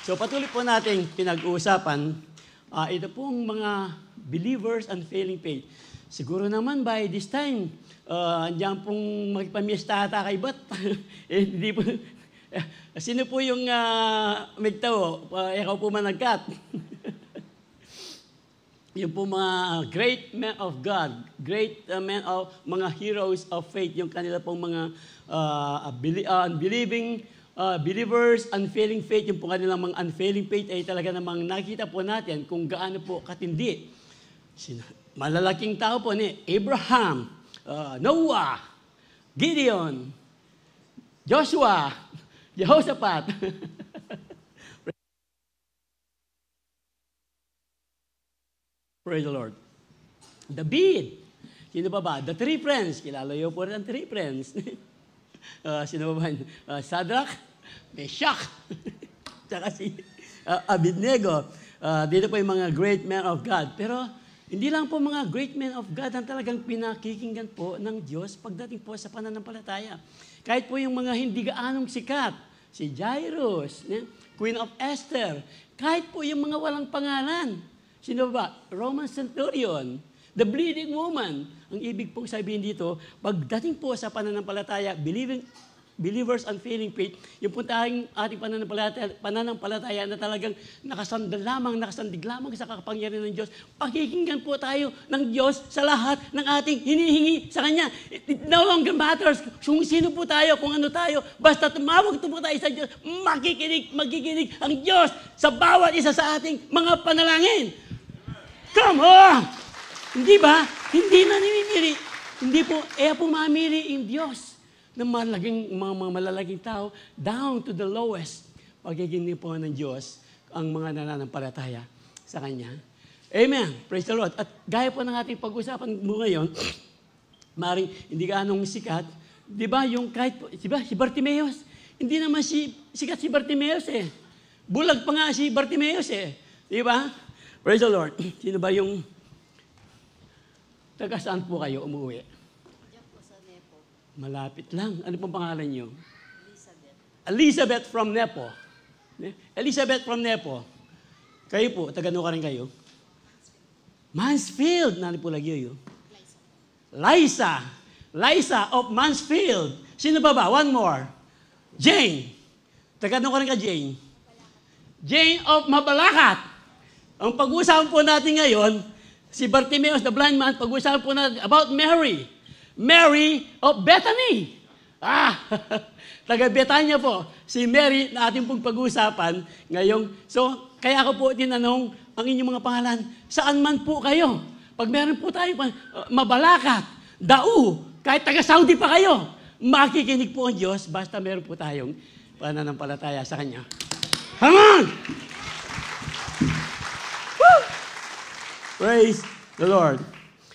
So patuloy po nating pinag-uusapan ito pong mga believers and failing faith. Siguro naman by this time, andiyan pong magpamiesta ata kay Bat. Hindi po. Sino po yung migtao? Ikaw po managkat. Yung po mga great men of God, great men of mga heroes of faith, yung kanila pong mga unbelieving believers, unfailing faith, yung po kanilang mga unfailing faith ay talaga namang nakita po natin kung gaano po katindi. Malalaking tao po ni Abraham, Noah, Gideon, Joshua, Jehoshaphat. Praise the Lord. David. Sino pa ba? The three friends. Kilala niyo po rin ang three friends. Sino ba? Shadrach, Meshach, tsaka si Abednego. Dito po yung mga great men of God. Pero hindi lang po mga great men of God ang talagang pinakikinggan po ng Diyos pagdating po sa pananampalataya. Kahit po yung mga hindi gaanong sikat, si Jairus, Queen of Esther, kahit po yung mga walang pangalan. Sino ba? Roman centurion, the bleeding woman. Ang ibig pong sabihin dito, pagdating po sa pananampalataya, believers and failing faith, yung po ating pananampalataya na talagang nakasandig lamang sa kapangyarihan ng Diyos, pakikinggan po tayo ng Diyos sa lahat ng ating hinihingi sa Kanya. It no longer matters kung sino po tayo, kung ano tayo, basta tumawag po tayo sa Diyos, magiginig ang Diyos sa bawat isa sa ating mga panalangin. Come on! Hindi ba? Hindi na nimimili. Hindi po, po mamili yung Diyos ng mga malalaging tao down to the lowest. Pagiging po ng Diyos ang mga nananampalataya sa Kanya. Amen. Praise the Lord. At gaya po ng ating pag-usapan mo ngayon, maring hindi ka anong sikat, di ba yung kahit, di ba, si Bartimeus, hindi naman sikat si Bartimeus eh. Bulag pa nga si Bartimeus eh. Di ba? Praise the Lord. Sino ba yung taga saan po kayo umuwi? Diyan po sa Nepo. Malapit lang. Ano pong pangalan niyo? Elizabeth. Elizabeth from Nepo. Elizabeth from Nepo. Kayo po, taga-ano ka rin kayo? Mansfield. Nani po lagi yun? Liza. Liza of Mansfield. Sino ba? One more. Jane. Taga-ano ka rin ka, Jane? Jane of Mabalacat. Ang pag-uusapan po natin ngayon, si Bartimeus, the blind man, pag-uusapan po natin about Mary. Mary of Bethany. Taga Betania po. Si Mary na ating pong pag-uusapan ngayong. So, kaya ako po tinanong ang inyong mga pangalan, saan man po kayo? Pag meron po tayo, Mabalacat, Dau, kahit taga Saudi pa kayo, makikinig po ang Diyos basta meron po tayong pananampalataya sa Kanya. Come on! Woo! Praise the Lord.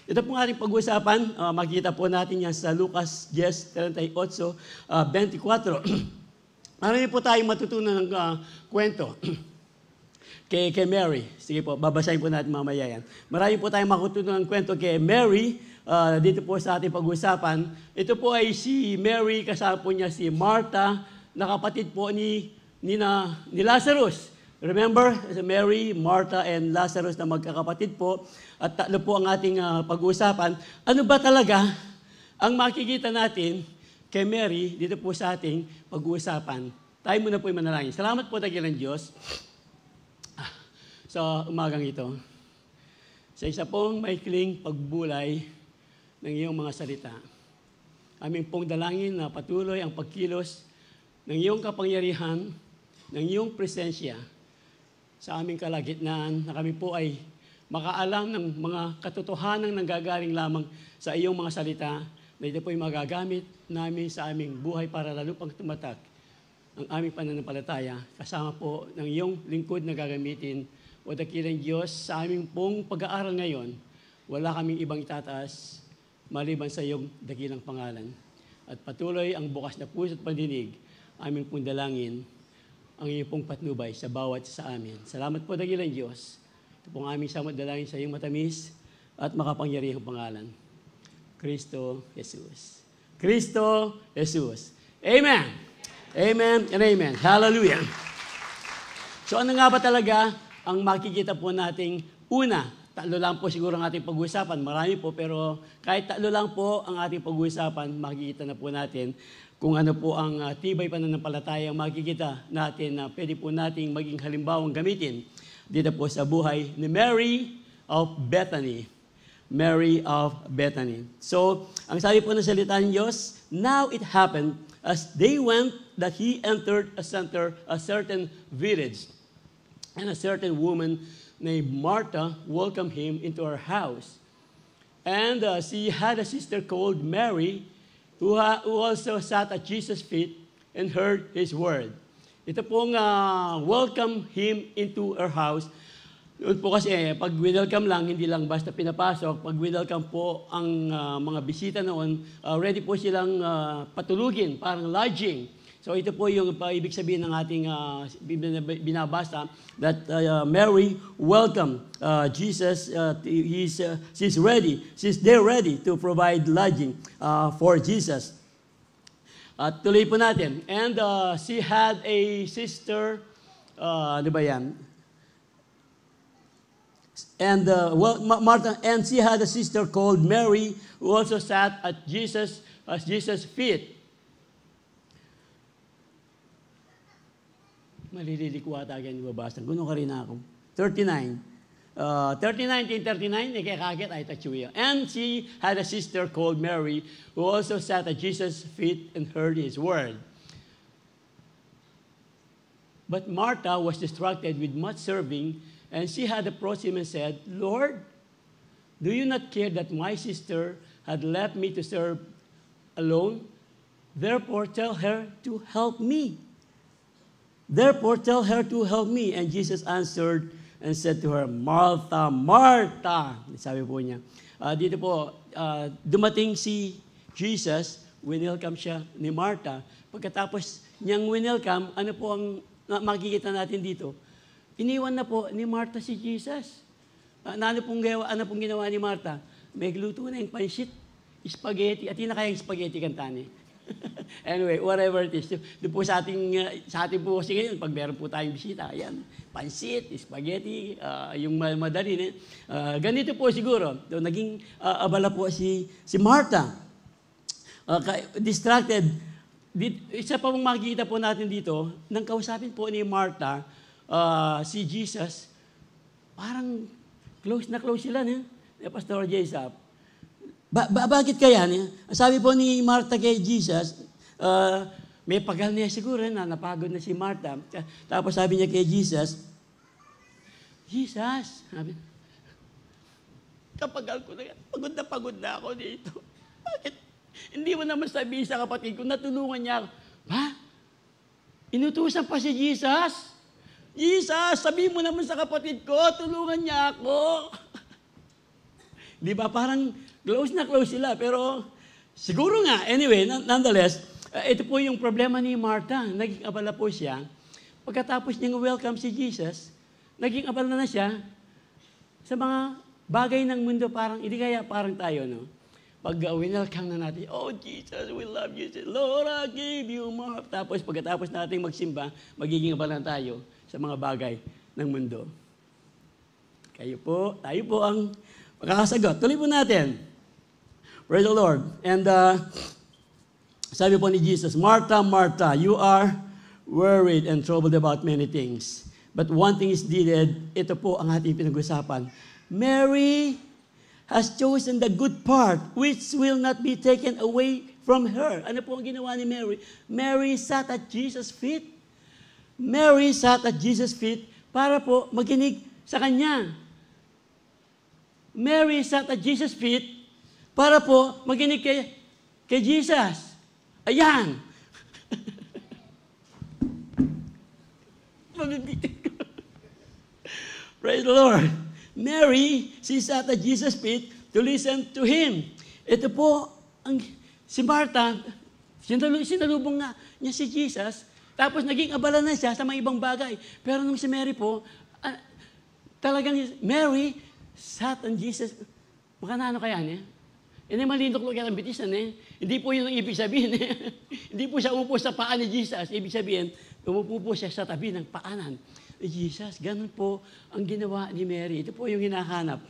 Ito pong ating pag-usapan, makikita po natin yan sa Lucas 10:38, 24. Marami po tayong matutunan ng kwento kay Mary. Sige po, babasahin po natin mamaya yan. Marami po tayong matutunan ng kwento kay Mary, dito po sa ating pag-usapan. Ito po ay si Mary, kasama po niya si Martha, na kapatid po ni Lazarus. Remember, Mary, Martha, and Lazarus na magkakapatid po. At tatlo po ang ating pag-uusapan. Ano ba talaga ang makikita natin kay Mary dito po sa ating pag-uusapan? Tayo muna po yung manalangin. Salamat po tayo ng Diyos sa umagang ito. Sa isa pong maikling pagbulay ng iyong mga salita. Aming pong dalangin na patuloy ang pagkilos ng iyong kapangyarihan, ng iyong presensya sa aming kalagitnaan, na kami po ay makaalam ng mga katotohanan nanggagaling lamang sa iyong mga salita, na ito po ay magagamit namin sa aming buhay para lalo pang tumatak ang aming pananampalataya, kasama po ng iyong lingkod na gagamitin. O dakilang Diyos, sa aming pong pag-aaral ngayon, wala kaming ibang itataas maliban sa iyong dakilang pangalan. At patuloy ang bukas na puso at pandinig, aming pong dalangin, ang iyong pong patnubay sa bawat sa amin. Salamat po, dakilang Diyos. Ito pong aming samot dalangin sa iyong matamis at makapangyarihang pangalan. Kristo Jesus. Kristo Jesus. Amen. Amen and amen. Hallelujah. So ano nga ba talaga ang makikita po nating una? Tatlo lang po siguro ang ating pag-uusapan. Marami po, pero kahit tatlo lang po ang ating pag-uusapan, makikita na po natin kung ano po ang tibay pananampalataya ang makikita natin na pwede po nating maging halimbawang gamitin dito po sa buhay ni Mary of Bethany. Mary of Bethany. So, ang sabi po ng salita ng Diyos, now it happened as they went that he entered a certain village. And a certain woman named Martha welcomed him into her house. And she had a sister called Mary who also sat at Jesus' feet and heard his word. Ito pong welcome him into her house. Yun po kasi, pag welcome lang, hindi lang basta pinapasok. Pag welcome po ang mga bisita noon, ready po silang patulugin, parang lodging. So ito po yung ibig sabihin ng ating binabasa that Mary welcomed Jesus. She's ready. They're ready to provide lodging for Jesus. At tuloy po natin. And she had a sister, ano ba yan? And Martha, and she had a sister called Mary who also sat at Jesus' feet. Malililig ko ata ganyan babasa. Guno ka rin ako. 39. 39, ikakakit ay tachuya. And she had a sister called Mary who also sat at Jesus' feet and heard his word. But Martha was distracted with much serving, and she had approached him and said, Lord, do you not care that my sister had left me to serve alone? Therefore, tell her to help me. Therefore, tell her to help me. And Jesus answered and said to her, Martha, Martha. Sabi po niya. Dito po, dumating si Jesus, winelcome siya ni Martha. Pagkatapos niyang winelcome, ano po ang makikita natin dito? Iniwan na po ni Martha si Jesus. Ano pong ginawa ni Martha? May gluto na yung pansit, spaghetti, at yun na kayang spaghetti kantani. Anyway, whatever it is. Doon po sa ating po kasi ngayon, pag meron po tayong bisita, ayan, pansit, spaghetti, yung madali. Ganito po siguro. Naging abala po si Martha. Distracted. Isa pa pong makikita po natin dito, nang kausapin po ni Martha, si Jesus, parang close na close sila ni Pastor Jessup. Bakit kaya niya? Sabi po ni Martha kay Jesus, may pagal niya siguro na napagod na si Martha. Tapos sabi niya kay Jesus, sabi, kapagal ko na yan, pagod na ako dito. Bakit? Hindi mo naman sabihin sa kapatid ko, natulungan niya ako. Ha? Inutusan pa si Jesus? Jesus, sabihin mo naman sa kapatid ko, tulungan niya ako. Di ba? Parang close na close sila. Pero siguro nga, anyway, nonetheless, ito po yung problema ni Martha. Naging abala po siya. Pagkatapos niyang welcome si Jesus, naging abala na siya sa mga bagay ng mundo. Hindi kaya parang tayo, no? Pag welcome na natin, oh Jesus, we love you. Lord, I give you more. Tapos pagkatapos natin magsimba, magiging abala na tayo sa mga bagay ng mundo. Tayo po ang makakasagot. Tuloy po natin. Praise the Lord. And sabi po ni Jesus, Martha, Martha, you are worried and troubled about many things. But one thing is needed. Ito po ang ating pinag-usapan. Mary has chosen the good part which will not be taken away from her. Ano po ang ginawa ni Mary? Mary sat at Jesus' feet. Mary sat at Jesus' feet para po makinig sa Kanya. Mary sat at Jesus' feet para po makinig kay Jesus. Ayan. Praise the Lord. Mary, she sat at Jesus' feet to listen to Him. Ito po, si Martha, sinalubong nga niya si Jesus, tapos naging abala na siya sa mga ibang bagay. Pero nung si Mary po, talagang Mary sat on Jesus. Makanano kaya niya? Hindi malindok lang ang bitisan eh. Hindi po yun ang ibig sabihin eh. Hindi po siya upo sa paa ni Jesus. Ibig sabihin, Umupo po siya sa tabi ng paanan ni Jesus. Ganun po ang ginawa ni Mary. Ito po yung hinahanap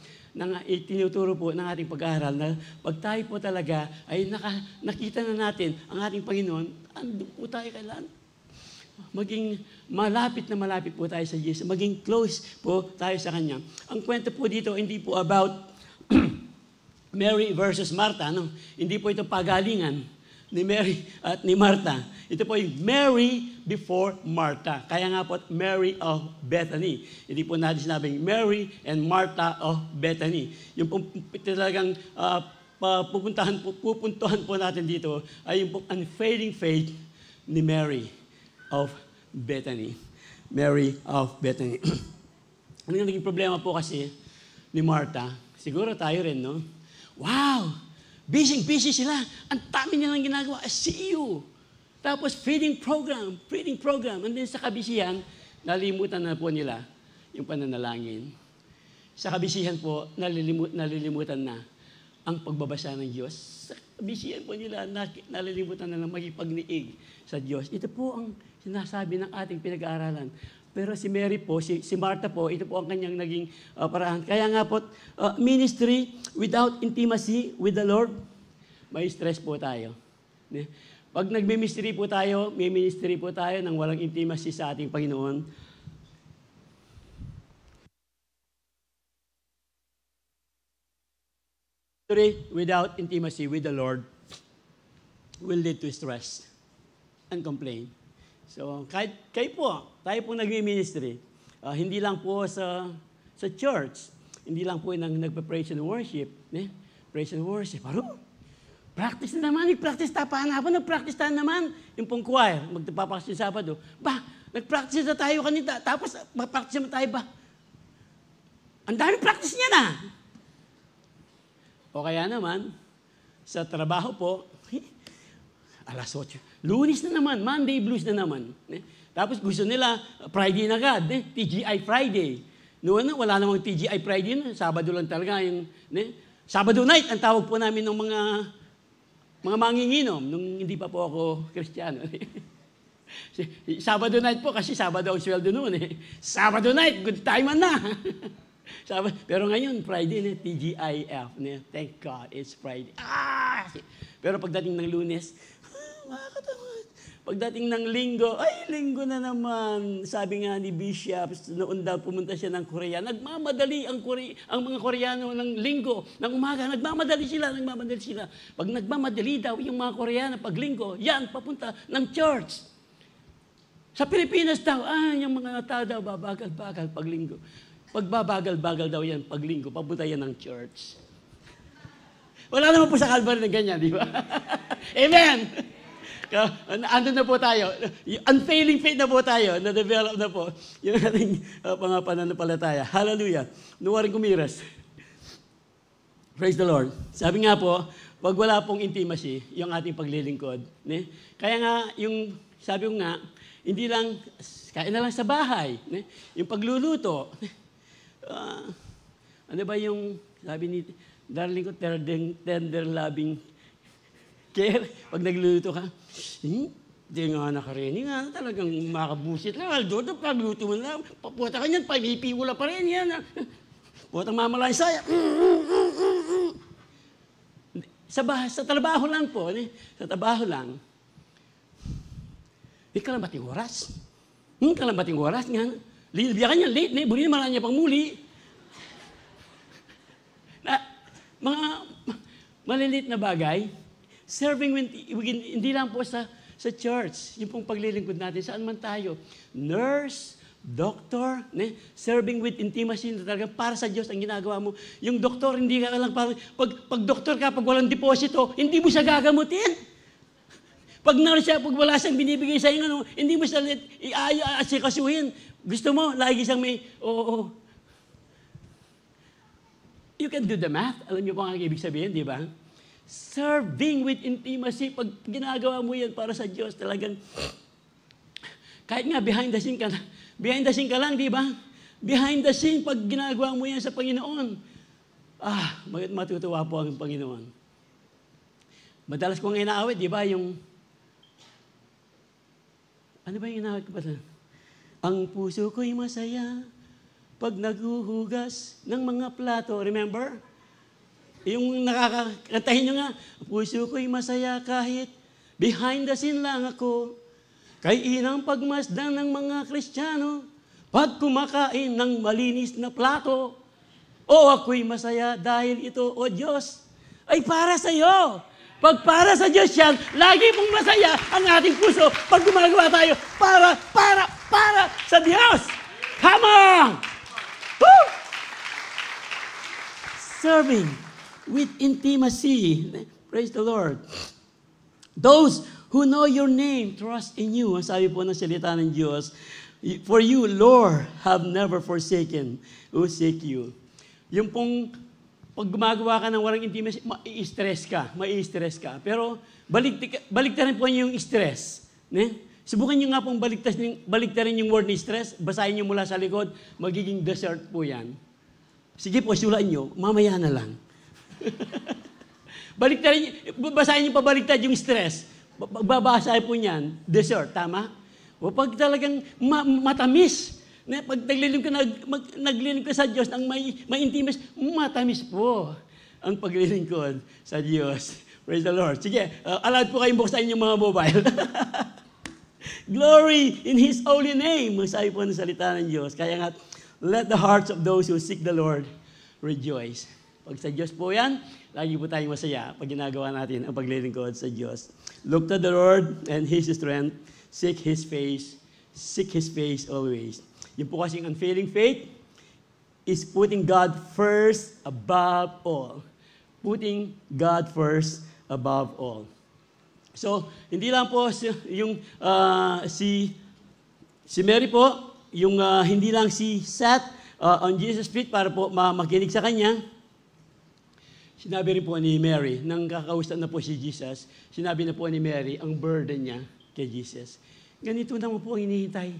tinuturo po ng ating pag-aaral na pag tayo po talaga ay nakita na natin ang ating Panginoon, andun po tayo kailan. Maging malapit na malapit po tayo sa Jesus. Maging close po tayo sa Kanya. Ang kwento po dito, hindi po about Mary versus Martha. No? Hindi po ito pagalingan ni Mary at ni Martha. Ito po yung Mary before Martha. Kaya nga po, Mary of Bethany. Hindi po natin sinabing Mary and Martha of Bethany. Yung talagang pupuntahan po natin dito ay yung unfailing faith ni Mary of Bethany. Mary of Bethany. Ano yung naging problema po kasi ni Martha? Siguro tayo rin, no? Wow! Busy sila. Ang dami nilang ginagawa. See you. Tapos feeding program. And then sa kabisihan, nalimutan na po nila yung pananalangin. Sa kabisihan po, nalilimutan na ang pagbabasa ng Diyos. Sa kabisihan po nila, nalilimutan na lang magipagniig sa Diyos. Ito po ang sinasabi ng ating pinag-aaralan. Pero si Mary po, si Martha po, ito po ang kanyang naging paraan. Kaya nga po, ministry without intimacy with the Lord, may stress po tayo. Pag nagme-ministry po tayo, may ministry po tayo ng walang intimacy sa ating Panginoon. Ministry without intimacy with the Lord will lead to stress and complaint. So, kahit kayo po, tayo po nagmi-ministry, hindi lang po sa church, hindi lang po nagpa-praise and worship. Praise and worship. Practice na naman, nag-practice tayo naman. Yung pong choir, magpapakas yung Sabado. Nag-practice na tayo kanina, tapos mag-practice naman tayo ba? Ang dami practice niya na. O kaya naman, sa trabaho po, alas 8. Lunes na naman, Monday blues na naman. Tapos gusto nila, Friday na agad, TGI Friday. Noon wala namang TGI Friday na, Sabado lang talaga yung, Sabado night, ang tawag po namin ng mga manginginom, nung hindi pa po ako Kristiyano. Sabado night po, kasi Sabado ang sweldo noon. Sabado night, good time na. Pero ngayon, Friday, TGIF. Thank God, it's Friday. Pero pagdating ng Lunes, makakatamad. Pagdating ng Linggo, Linggo na naman. Sabi nga ni Bishop, noon daw pumunta siya ng Korea, nagmamadali ang mga Koreano ng Linggo, ng umaga, nagmamadali sila. Pag nagmamadali daw yung mga Koreano pag Linggo, yan, papunta ng church. Sa Pilipinas daw, yung mga tao daw, babagal-bagal pag Linggo. Pag babagal-bagal daw yan pag Linggo, papunta yan ng church. Wala naman po sa Calvary na ganyan, di ba? Amen! Andun na po tayo. Unfailing faith na po tayo. Na-develop na po yung ating pananampalataya. Hallelujah. Nuwaring kumiras. Praise the Lord. Sabi nga po, pag wala pong intimacy, yung ating paglilingkod. Kaya nga, sabi ko nga, hindi lang, kain na lang sa bahay. Yung pagluluto. Ano ba yung, sabi ni darling ko, tender loving care. Pag nagluluto ka, hindi nga nakarinig nga, talagang makabusit lang. Aldo, pagluto mo na, paputa ka niyan, paghipiwala pa rin yan. Putang mamalay saya. Sa trabaho lang po, sa trabaho lang, di kalambating oras. Kalambating oras nga. Biya ka niya, late, buli naman niya pang muli. Mga malilit na bagay, serving hindi lang po sa church, yung pong paglilingkod natin, saan man tayo. Nurse, doctor, serving with intimacy na talaga para sa Diyos ang ginagawa mo. Yung doktor, hindi ka lang parang, pag doktor ka, pag walang deposito, hindi mo siya gagamutin. Pag nurse siya, pag wala siyang binibigay sa inyo, hindi mo siya asikasuhin. Gusto mo, lagi siyang may, You can do the math. Alam niyo po ang ibig sabihin, di ba? Serving with intimacy, pag ginagawa mo yan para sa Diyos, talagang, kahit nga behind the scene ka lang, di ba? Behind the scene, pag ginagawa mo yan sa Panginoon, matutuwa po ang Panginoon. Madalas kong inaawit, di ba, yung Ano ba yung nakakapala? Ang puso ko'y masaya pag naghuhugas ng mga plato. Remember? Yung nakakakantahin nyo nga, puso ko'y masaya kahit behind the scene lang ako. Kay inang pagmasdan ng mga Kristiyano pag kumakain ng malinis na plato. O ako'y masaya dahil ito, O Diyos, ay para sa iyo. Pag para sa Diyos yan, lagi pong masaya ang ating puso pag gumagawa tayo para sa Diyos. Come on! Woo! Serving with intimacy. Praise the Lord. Those who know your name, trust in you. Ang sabi po ng salita ng Diyos, for you, Lord, have never forsaken who seek you. Yung pong pag gumagawa ka ng walang intimacy, mai-stress ka. Pero baliktarin po yung stress. Ne? Subukan nyo nga pong baliktarin yung word ni stress, basahin nyo mula sa likod, magiging desert po yan. Sige po, sulaan nyo, mamaya na lang. Basahin nyo pabaliktad yung stress. Babasahin po niyan, desert, tama? O pag talagang matamis, pag naglilingkod ka sa Diyos ng may intimacy, matamis po ang paglilingkod sa Diyos. Praise the Lord. Sige, allowed po kayong buksan yung mga mobile. Glory in His holy name. Sabi po ng salita ng Diyos. Kaya nga, let the hearts of those who seek the Lord rejoice. Pag sa Diyos po yan, lagi po tayong masaya pag ginagawa natin ang paglilingkod sa Diyos. Look to the Lord and His strength. Seek His face. Seek His face always. Yung po kasing unfailing faith is putting God first above all. Putting God first above all. So, hindi lang po yung si Mary po, yung hindi lang si sat on Jesus' feet para po makinig sa kanya. Sinabi rin po ni Mary, nang kakausap na po si Jesus, sinabi na po ni Mary ang burden niya kay Jesus. Ganito naman po ang hinihintay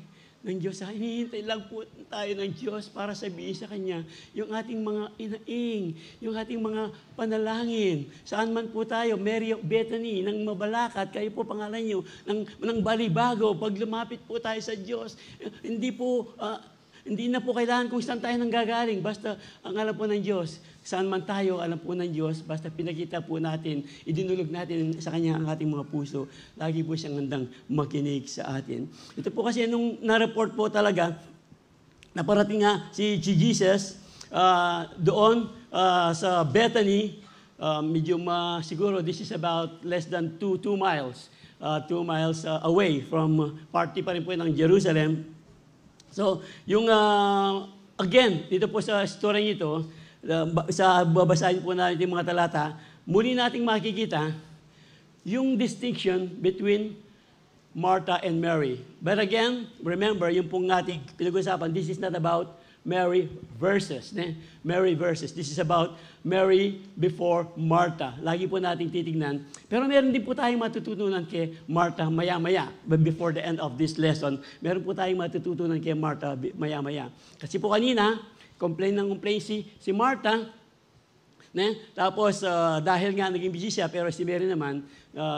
ng Diyos. Hinihintay lang po tayo ng Diyos para sabihin sa Kanya yung ating mga inaing, yung ating mga panalangin. Saan man po tayo, Mary of Bethany, ng Mabalacat, kayo po pangalan nyo, ng Balibago, pag lumapit po tayo sa Diyos, hindi na po kailangan kung saan tayo nanggagaling. Basta ang alam po ng Diyos, saan man tayo, alam po ng Diyos, basta pinakita po natin, idinulog natin sa Kanya ang ating mga puso, lagi po siyang handang makinig sa atin. Ito po kasi nung na-report po talaga, naparating nga si Jesus doon sa Bethany, siguro this is about less than 2 miles. 2 miles away from party pa rin po ng Jerusalem. So, yung, again, dito po sa story nito, sa babasahin po natin yung mga talata, muli nating makikita yung distinction between Martha and Mary. But again, remember, yung pong ating pinag-usapan, this is not about Mary versus. Mary versus. This is about Mary before Martha. Lagi po nating titignan. Pero meron din po tayong matututunan kay Martha maya-maya. But before the end of this lesson, meron po tayong matututunan kay Martha maya-maya. Kasi po kanina, complain si Martha. Tapos, dahil nga naging busy siya, pero si Mary naman,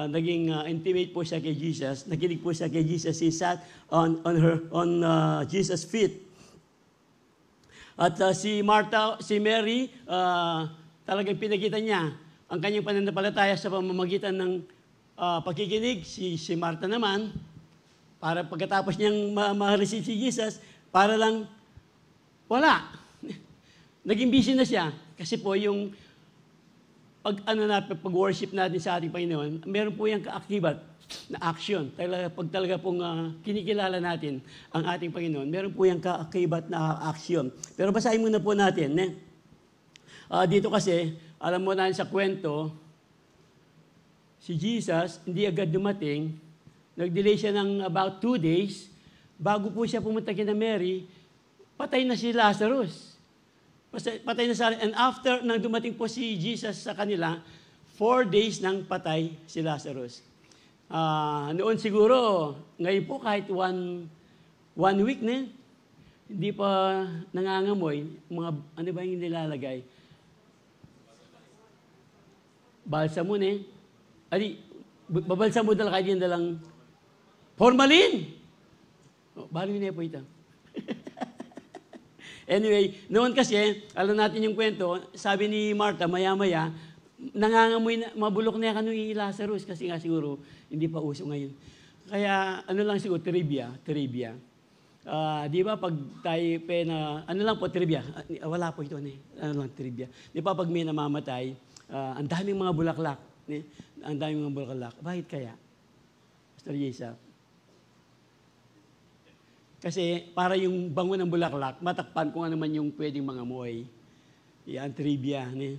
naging intimate po siya kay Jesus. Nakinig po siya kay Jesus. He sat on Jesus' feet. At si Mary, talagang pinakita niya ang kanyang pananampalataya sa pamamagitan ng pagkikinig. Si Martha naman, para pagkatapos niyang ma-receive si Jesus, para lang, wala. Naging busy na siya. Kasi po yung pag-worship natin sa ating Panginoon, meron po yung kaakibat na action. Pag talaga pong kinikilala natin ang ating Panginoon, meron po yung kaakibat na action. Pero basahin muna po natin. Dito kasi, alam mo na sa kwento, si Jesus, hindi agad dumating. Nag-delay siya ng about 2 days. Bago po siya pumunta kina Mary, patay na si Lazarus. Patay na siya. And after, nang dumating po si Jesus sa kanila, 4 days nang patay si Lazarus. Noon siguro, ngayon po kahit one week na, hindi pa nangangamoy, ano ba yung nilalagay? Balsamo na babalsamo dala kayo din dalang formalin. Oh, bali na po ito. Anyway, noon kasi, alam natin yung kwento, sabi ni Martha, maya-maya, nangangamoy na, mabulok na yan ni Lazarus kasi nga siguro, hindi pa uso ngayon. Kaya, ano lang siguro, trivia. Di ba pag tayo ano lang po, trivia. Wala po ito, ano lang, trivia. Di ba pag may namamatay, ang daming mga bulaklak. Ang daming mga bulaklak. Bakit kaya? Pastor Jessa. Kasi para yung bango ng bulaklak, matakpan kung ano man yung pwedeng mangamoy. Yan, trivia. Hindi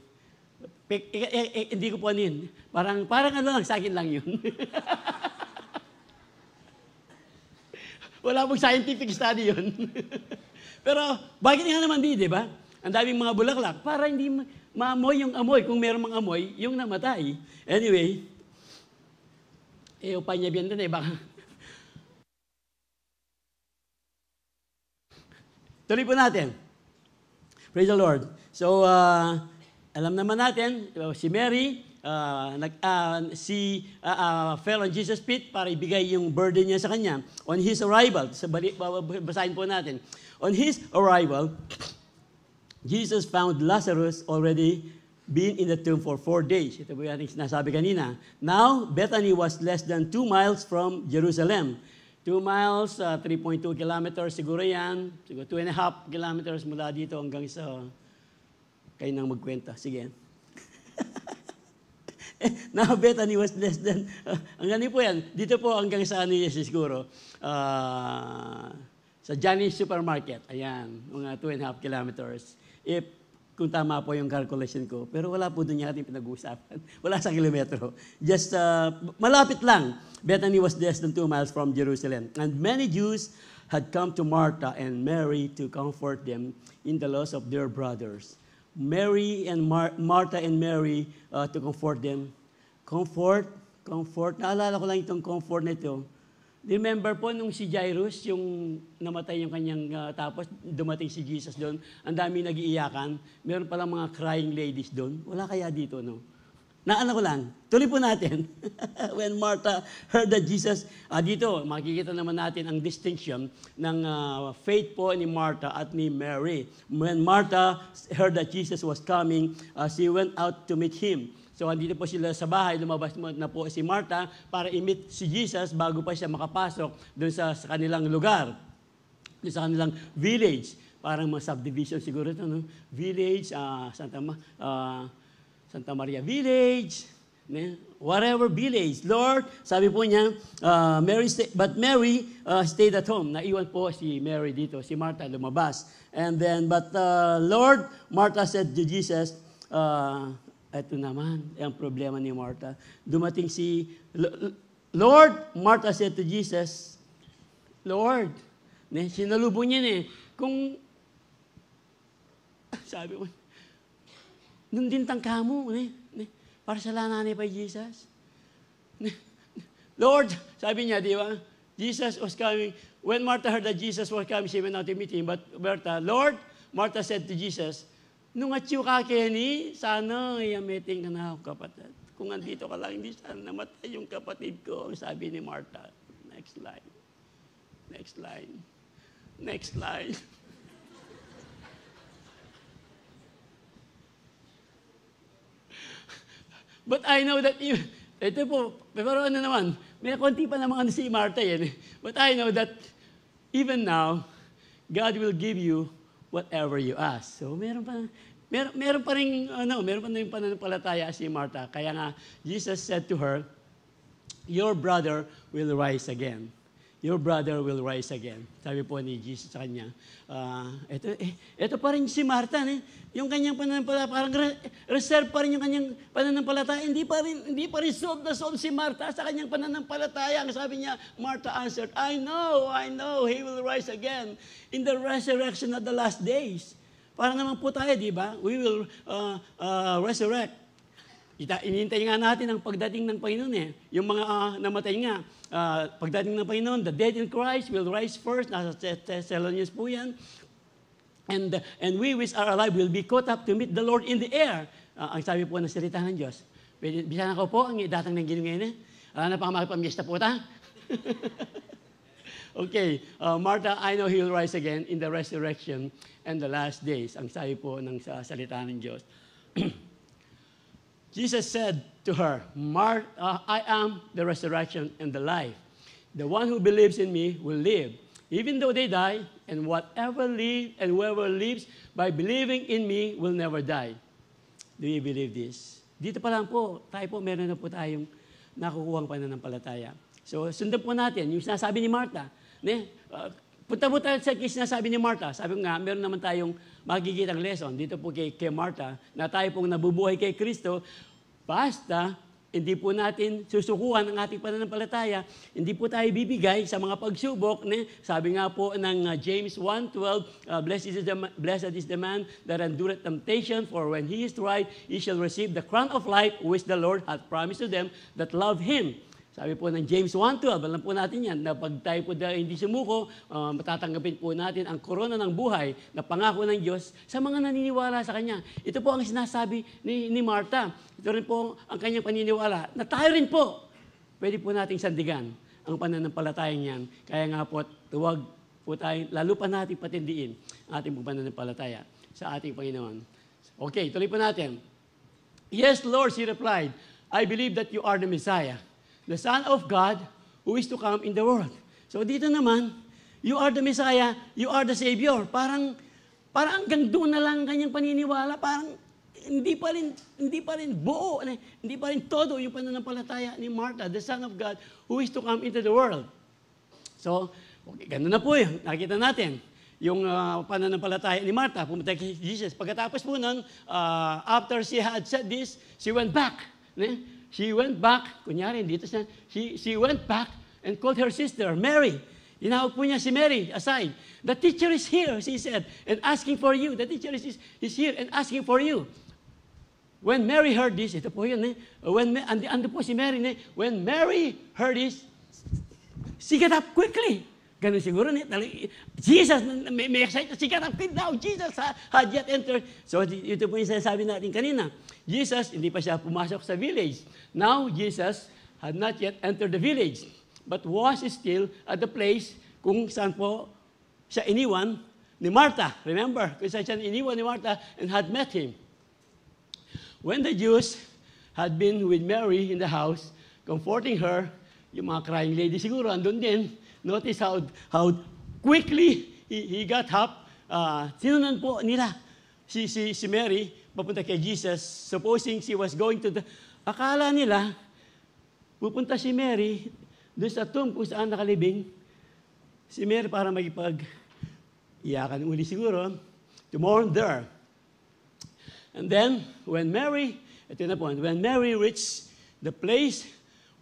ko po ano yun. Parang ano lang, sa akin lang yun. Wala pong scientific study yun. Pero bakit nga naman di ba? Ang daming mga bulaklak para hindi maamoy yung amoy. Kung meron mang amoy, yung namatay. Anyway, upa niya biyan doon baka. Tuloy po natin. Praise the Lord. So, alam naman natin, si Mary, fell on Jesus' feet para ibigay yung burden niya sa kanya. On his arrival, basahin po natin. On his arrival, Jesus found Lazarus already been in the tomb for 4 days. Ito po yung ating sinasabi kanina. Now, Bethany was less than 2 miles from Jerusalem. 2 miles, 3.2 kilometers siguro yan. Siguro 2.5 kilometers mula dito hanggang sa kayo nang magkwenta. Sige. Now, Bethany was less than, hanggang po yan. Dito po hanggang sa siguro. Sa Johnny's Supermarket. Ayan, mga 2.5 kilometers. Kung tama po yung calculation ko. Pero wala po doon yung ating pinag-uusapan. Wala sa kilometro. Just malapit lang. Bethany was less than 2 miles from Jerusalem. And many Jews had come to Martha and Mary to comfort them in the loss of their brothers. Martha and Mary to comfort them. Comfort. Naalala ko lang itong comfort na ito. Remember po nung si Jairus, yung namatay yung kanyang, tapos dumating si Jesus doon, ang dami nag-iiyakan, meron palang mga crying ladies doon. Wala kaya dito, no? Naano ko lang, tuloy po natin. When Martha heard that Jesus, dito, makikita naman natin ang distinction ng faith po ni Martha at ni Mary. When Martha heard that Jesus was coming, she went out to meet him. So, andito po sila sa bahay, lumabas na po si Martha para i-meet si Jesus bago pa siya makapasok doon sa kanilang lugar, doon sa kanilang village. Parang mga subdivision siguro ito, no? Village, Santa Maria Village, whatever village. Lord, sabi po niya, but Mary stayed at home. Naiwan po si Mary dito, si Martha lumabas. And then, Lord, Martha said to Jesus, ito naman, ang problema ni Martha. Dumating Lord, Martha said to Jesus, Lord, sinalubong niya kung, sabi mo, nung dintang mo, para sa lananay pa Jesus. Lord, sabi niya, di ba? Jesus was coming. When Martha heard that Jesus was coming, she went out to meet him. But Martha, Lord, Martha said to Jesus, nung atyo ka, Kenny, sana i-meeting ka na ako, kapatid. Kung andito ka lang, hindi sana namatay yung kapatid ko. Ang sabi ni Martha. Next line. Next line. Next line. But I know that ito po, pero ano naman, may konti pa namang si Martha yan. But I know that even now, God will give you whatever you ask. So meron pa rin pananampalataya si Martha. Kaya nga, Jesus said to her, your brother will rise again. Your brother will rise again. Sabi po ni Jesus sa kanya. Ito pa rin si Martha. Yung kanyang pananampalataya, parang reserve pa rin yung kanyang pananampalataya. Hindi pa rin sold na sold si Martha sa kanyang pananampalataya. Ang sabi niya, Martha answered, I know, He will rise again in the resurrection of the last days. Parang naman po tayo, di ba? We will resurrect. Inintay nga natin ang pagdating ng Panginoon Yung mga namatay nga, pagdating ng Panginoon, the dead in Christ will rise first. Nasa Thessalonians po yan. And we which are alive will be caught up to meet the Lord in the air. Ang sabi po ng salita ng Diyos. Bisan ako po, ang datang ng ginoon ngayon Ano pa makipamiesta po ta? Okay, Martha, I know He'll rise again in the resurrection and the last days. Ang sabi po ng salita ng Diyos. Jesus said to her, I am the resurrection and the life. The one who believes in me will live, even though they die, and whoever lives by believing in me will never die. Do you believe this? Dito pa lang po, tayo po, meron na po tayong nakukuhang pananampalataya. So, sundan po natin yung sinasabi ni Martha. Punta po tayo sa sinasabi ni Martha. Sabi ko nga, meron naman tayong magigitang lesson dito po kay Martha na tayo pong nabubuhay kay Kristo. Basta, hindi po natin susukuhan ang ating pananampalataya. Hindi po tayo bibigay sa mga pagsubok. Sabi nga po ng James 1:12, Blessed is the man that endureth temptation, for when he is tried, he shall receive the crown of life which the Lord hath promised to them that love Him. Sabi po ng James 1:12, alam po natin yan, na pag tayo po hindi sumuko, matatanggapin po natin ang korona ng buhay na pangako ng Diyos sa mga naniniwala sa Kanya. Ito po ang sinasabi ni Martha. Ito rin po ang kanyang paniniwala na tayo rin po, pwede po nating sandigan ang pananampalatayang yan. Kaya nga po, tuwag po tayo, lalo pa natin patindiin ang ating pananampalataya sa ating Panginoon. Okay, tuloy po natin. Yes, Lord, she replied, I believe that you are the Messiah, the Son of God, who is to come in the world. So dito naman, you are the Messiah, you are the Savior. Parang hanggang doon na lang kanyang paniniwala, parang hindi pa rin buo, hindi pa rin todo yung pananampalataya ni Martha, the Son of God, who is to come into the world. So, okay, ganun na po yun. Nakita natin yung pananampalataya ni Martha, pumunta kay Jesus. Pagkatapos po nun, after she had said this, she went back. She went back, kunyari, dito siya, she went back and called her sister, Mary. Inawag po niya si Mary aside. The teacher is here, she said, and asking for you. The teacher is here and asking for you. When Mary heard this, ito po yun, ando po si Mary, when Mary heard this, she got up quickly. Ganun siguro, Jesus, may excited, she got up quickly now, Jesus had yet entered. So ito po yung sinasabi natin kanina. Jesus, hindi pa siya pumasok sa village. Now, Jesus had not yet entered the village, but was still at the place kung saan po siya iniwan ni Martha. Remember, kung saan siya iniwan ni Martha and had met him. When the Jews had been with Mary in the house, comforting her, yung mga crying lady siguro, andun din. Notice how quickly he got up. Sinunan po nila si Mary, papunta kay Jesus, supposing she was going to akala nila, pupunta si Mary doon sa tomb kung saan nakalibing, si Mary para iyakan uli siguro, to mourn there. And then, when Mary reached the place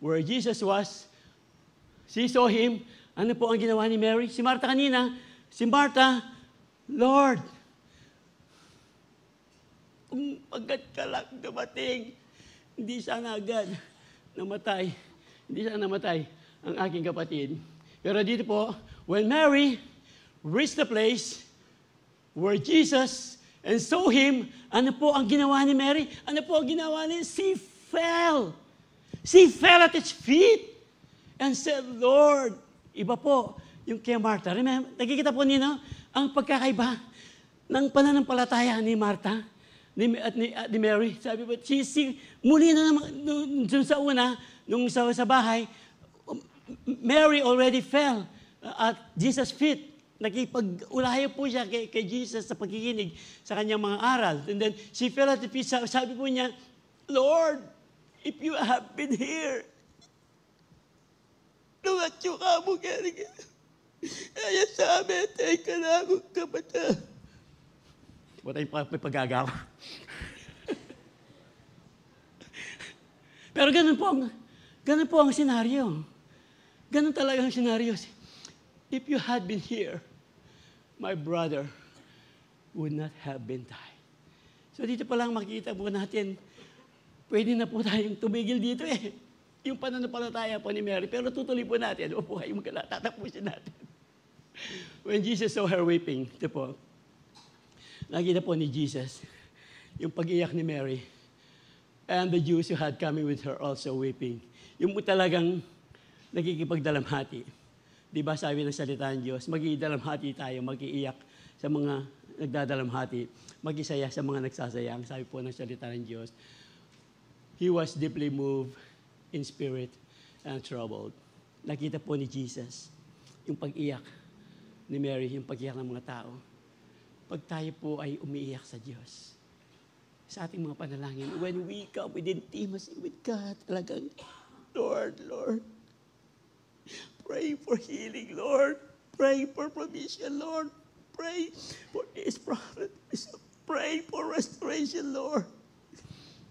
where Jesus was, she saw him. Ano po ang ginawa ni Mary? Si Martha kanina, Lord, kung agad ka lang dumating, hindi sana agad namatay. Hindi sana namatay ang aking kapatid. Pero dito po, when Mary reached the place where Jesus and saw him, ano po ang ginawa ni Mary? Ano po ang ginawa niya? She fell. She fell at his feet and said, Lord, iba po yung kay Martha. Remember, nakikita po nino ang pagkakaiba ng pananampalataya ni Martha at ni Mary. Sabi po, muli na naman, dun sa una, nung sa bahay, Mary already fell at Jesus' feet. Nakipag-ulayo po siya kay Jesus sa pagkikinig sa kanyang mga aral. And then, she fell at the feet. Sabi po niya, Lord, if you have been here, lumatyo ka mo kaya kaya sa amin, tayo ka na akong kapatid. Wala tayong pagagawa. Pero ganun po ang senaryo. Ganun talaga ang senaryo. If you had been here, my brother would not have been died. So dito pa lang makikita po natin, pwede na po tayong tumigil dito yung pananampalataya po ni Mary. Pero tutuloy po natin. O po kayo tatapusin natin. When Jesus saw her weeping, ito po, nakita po ni Jesus yung pag-iyak ni Mary. And the Jews who had coming with her also weeping. Yung po talagang nakikipagdalamhati Di ba sabi ng salita ng Diyos, mag-idalamhati tayo, mag-iiyak sa mga nagdadalamhati, mag-isaya sa mga nagsasaya. Ang sabi po ng salita ng Diyos, He was deeply moved in spirit and troubled. Nakita po ni Jesus yung pag-iyak ni Mary, yung pag-iyak ng mga tao. Pag tayo po ay umiiyak sa Diyos, sa ating mga panalangin, when we come with intimacy with God, talagang, Lord, pray for healing, Lord. Pray for provision, Lord. Pray for His promise. Pray for restoration, Lord.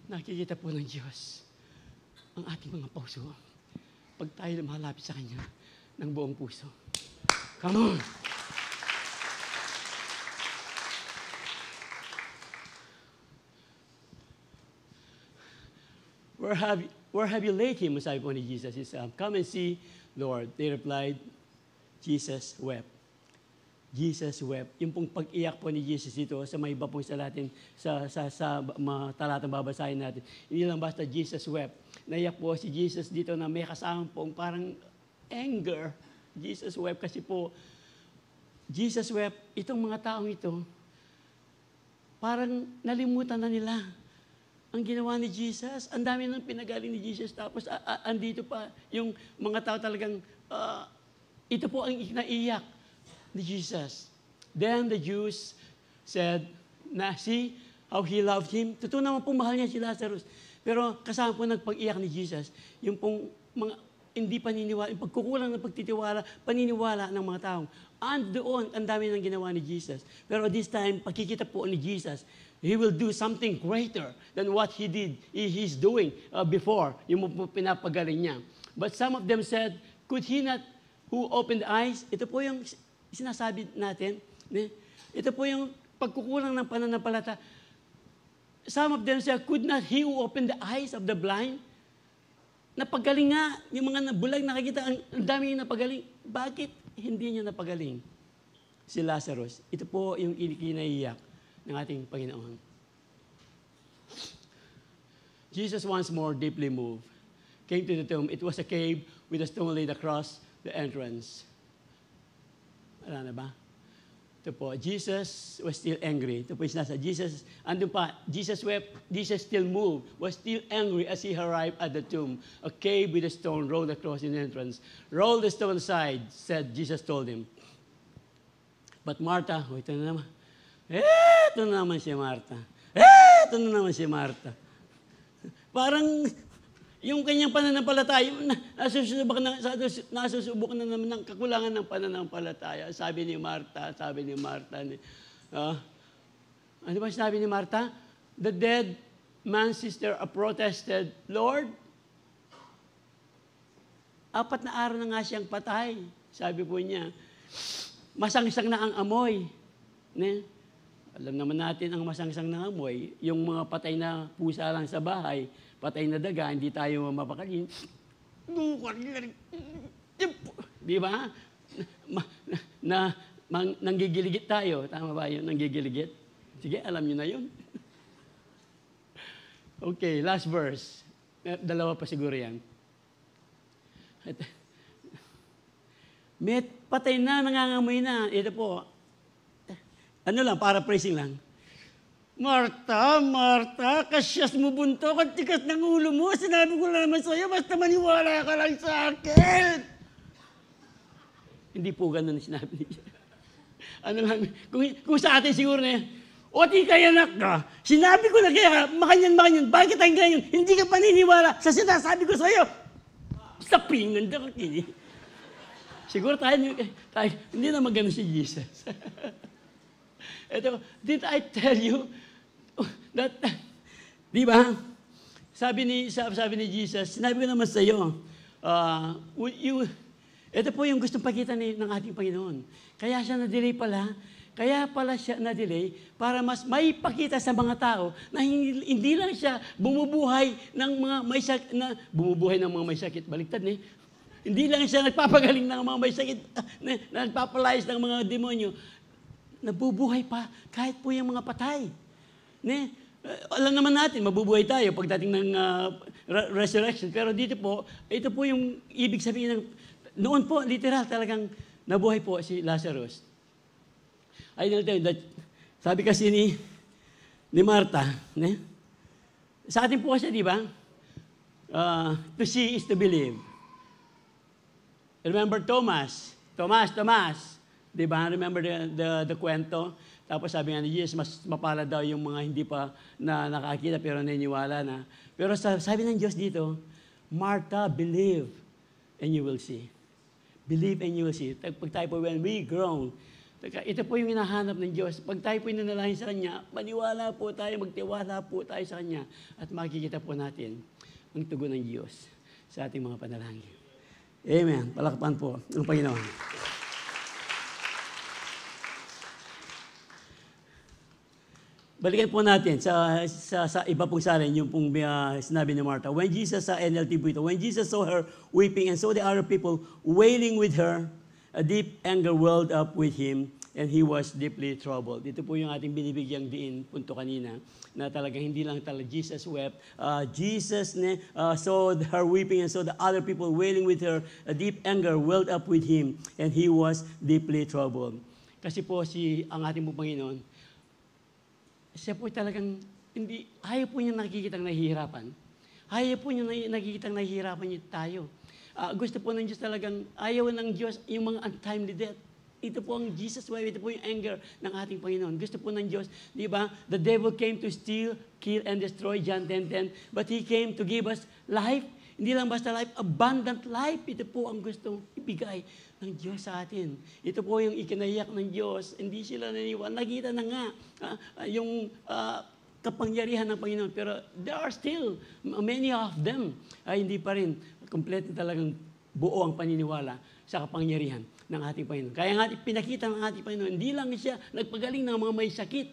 Nakikita po ng Diyos ang ating mga puso pag tayo lumalapit sa Kanya ng buong puso. Come on! Where have you laid him? Sabi po ni Jesus, come and see, Lord. They replied, Jesus wept. Jesus wept. Yung pong pag-iyak po ni Jesus dito sa may iba pong sa Latin, sa mga talatang babasahin natin. Hindi lang basta Jesus wept. Naiyak po si Jesus dito na may kasama pong parang anger. Jesus wept kasi po, Jesus wept, itong mga taong ito, parang nalimutan na nila ang ginawa ni Jesus. Ang dami nang pinagaling ni Jesus. Tapos andito pa yung mga tao talagang, ito po ang naiyak ni Jesus. Then the Jews said, see how He loved him. Totoo naman po mahal niya si Lazarus. Pero kasama po nagpag-iyak ni Jesus, yung pong mga hindi paniniwala, yung pagkukulang ng pagtitiwala, paniniwala ng mga taong. And doon, ang dami nang ginawa ni Jesus. Pero this time, pagkikita po ni Jesus, He will do something greater than what He's doing before, yung pinapagaling niya. But some of them said, could He not, who opened the eyes? Ito po yung sinasabi natin. Ito po yung pagkukulang ng pananampalata. Some of them said, could not He who opened the eyes of the blind? Napagaling nga, yung mga bulag nakikita, ang dami yung napagaling. Bakit hindi niya napagaling si Lazarus? Ito po yung kinaiyak ng ating Panginoon. Jesus once more deeply moved, came to the tomb. It was a cave with a stone laid across the entrance. Wala na ba? Ito po, Jesus was still angry. Ito po yung nasa, Jesus, andun pa, Jesus wept, Jesus still moved, was still angry as He arrived at the tomb. A cave with a stone rolled across the entrance. Roll the stone aside, said Jesus told him. But Martha, ito na naman. Ito na naman si Martha. Ito na naman si Martha. Parang yung kanyang pananampalataya, nasusubok na naman ng kakulangan ng pananampalataya. Sabi ni Martha, ano ba sabi ni Martha? The dead man's sister protested, Lord, 4 na araw na nga siyang patay. Sabi po niya, masangsang na ang amoy. Alam naman natin ang masangsang na amoy, yung mga patay na pusa lang sa bahay, patay na daga, hindi tayo mapakain. Di ba? Nanggigiligit tayo. Tama ba yun? Nanggigiligit? Sige, alam nyo na yun. Okay, last verse. 2 pa siguro yan. May patay na, nangangamoy na. Ito po, paraphrasing lang. Martha, kasyas mo buntok at tikas ng ulo mo. Sinabi ko lang naman sa'yo, basta maniwala ka lang sa akin. Hindi po ganun ang sinabi niya. Kung sa atin siguro na yan, o di kaya anak ka, sinabi ko na kaya, makanyan, bakit ang ganyan? Hindi ka paniniwala sa sinasabi ko sa'yo. Sa pingan daw. Siguro tayo, hindi naman ganun si Jesus. Ito, did I tell you that, di ba? Sabi ni Jesus, sinabi ko naman sa iyo, ito po yung gustong pakita ng ating Panginoon. Kaya siya na-delay pala. Kaya pala siya na-delay para mas maipakita sa mga tao na hindi lang siya bumubuhay ng mga may sakit. Baliktad Hindi lang siya nagpapagaling ng mga may sakit, nagpapalayas ng mga demonyo. Nabubuhay pa kahit po yung mga patay. Alam naman natin, mabubuhay tayo pagdating ng resurrection. Pero dito po, ito po yung ibig sabihin ng Noon po, literal, talagang nabuhay po si Lazarus. I will tell you that, sabi kasi ni Martha, sa atin po kasi, di ba? To see is to believe. Remember Thomas? Di ba? Remember the kwento? Tapos sabi nga ni Jesus, mas mapala daw yung mga hindi pa nakakita pero naniniwala na. Pero sabi ng Diyos dito, Martha, believe and you will see. Believe and you will see. Pag tayo po, when we groan, ito po yung hinahanap ng Diyos. Pag tayo po nanalangin sa Kanya, maniwala po tayo, magtiwala po tayo sa Kanya at makikita po natin ang tugon ng Diyos sa ating mga panalangin. Amen. Palakpan po ang Panginoon. Balikan po natin sa iba pong salin, yung pong sinabi ni Martha. When Jesus saw NLT po ito, when Jesus saw her weeping and saw the other people wailing with her, a deep anger welled up with him and he was deeply troubled. Ito po yung ating binibigyang diin punto kanina na talagang hindi lang talaga Jesus wept. Jesus saw her weeping and saw the other people wailing with her, a deep anger welled up with him and he was deeply troubled. Kasi po ang ating pong Panginoon, siya po talagang ayaw po niya nakikitang nahihirapan. Ayaw po niya nakikitang nahihirapan niya tayo. Gusto po ng Diyos talagang, ayaw ng Diyos yung mga untimely death. Ito po ang Jesus way, ito po yung anger ng ating Panginoon. Gusto po ng Diyos, di ba? The devil came to steal, kill, and destroy, John 10:10. But He came to give us life. Hindi lang basta life, abundant life. Ito po ang gustong ibigay ng Diyos sa atin. Ito po yung ikinayak ng Diyos. Hindi sila naniwala. Nakita na nga yung kapangyarihan ng Panginoon. Pero there are still many of them ay hindi pa rin kompleto talagang buo ang paniniwala sa kapangyarihan ng ating Panginoon. Kaya nga pinakita ng ating Panginoon, hindi lang siya nagpagaling ng mga may sakit,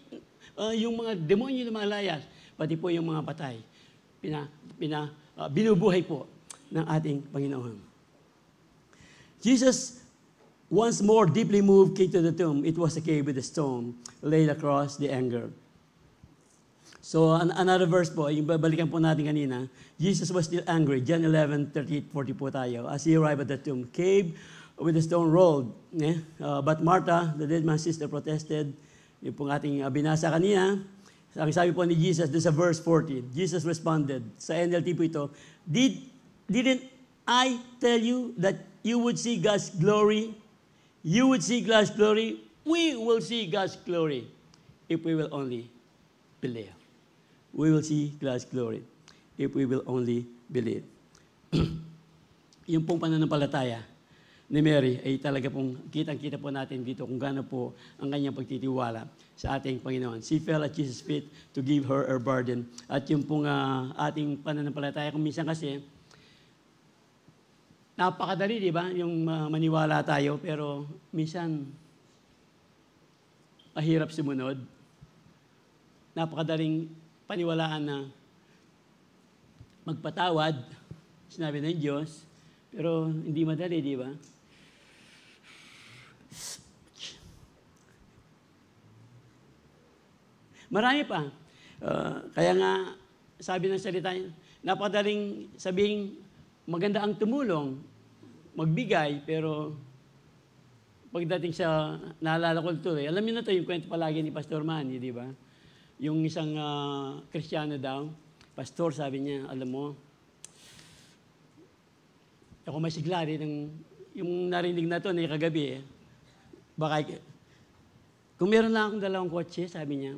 yung mga demonyo na malayas, pati po yung mga patay. Binubuhay po ng ating Panginoon. Jesus, once more deeply moved, came to the tomb. It was a cave with a stone laid across the anger. So, another verse po, yung babalikan po natin kanina, Jesus was still angry. John 11:38-40 po tayo. As he arrived at the tomb, cave with a stone rolled. But Martha, the dead man's sister, protested. Yung pong ating binasa kanina, ang sabi po ni Jesus doon sa verse 40, Jesus responded, sa NLT po ito, Didn't I tell you that you would see God's glory? You would see God's glory. We will see God's glory if we will only believe. We will see God's glory if we will only believe. Yung pong pananampalataya ni Mary ay talaga pong kitang-kita po natin dito kung gaano po ang kanyang pagtitiwala sa ating Panginoon. She fell at Jesus' feet to give her burden. At yung pong ating pananampalataya, kung minsan kasi, napakadali, di ba? Yung maniwala tayo, pero minsan, mahirap sumunod. Napakadaling paniwalaan na magpatawad, sinabi ng Diyos, pero hindi madali, di ba? Marami pa. Kaya nga, sabi ng salita, napakadaling sabihin, maganda ang tumulong, magbigay, pero pagdating sa, naalala ko ito, alam niyo na ito, yung kwento palagi ni Pastor Manny, di ba? Yung isang Kristiyano daw, pastor, sabi niya, alam mo, ako may sigla rin, yung narinig na ito, na kagabi, baka, kung meron lang akong dalawang kotse, sabi niya,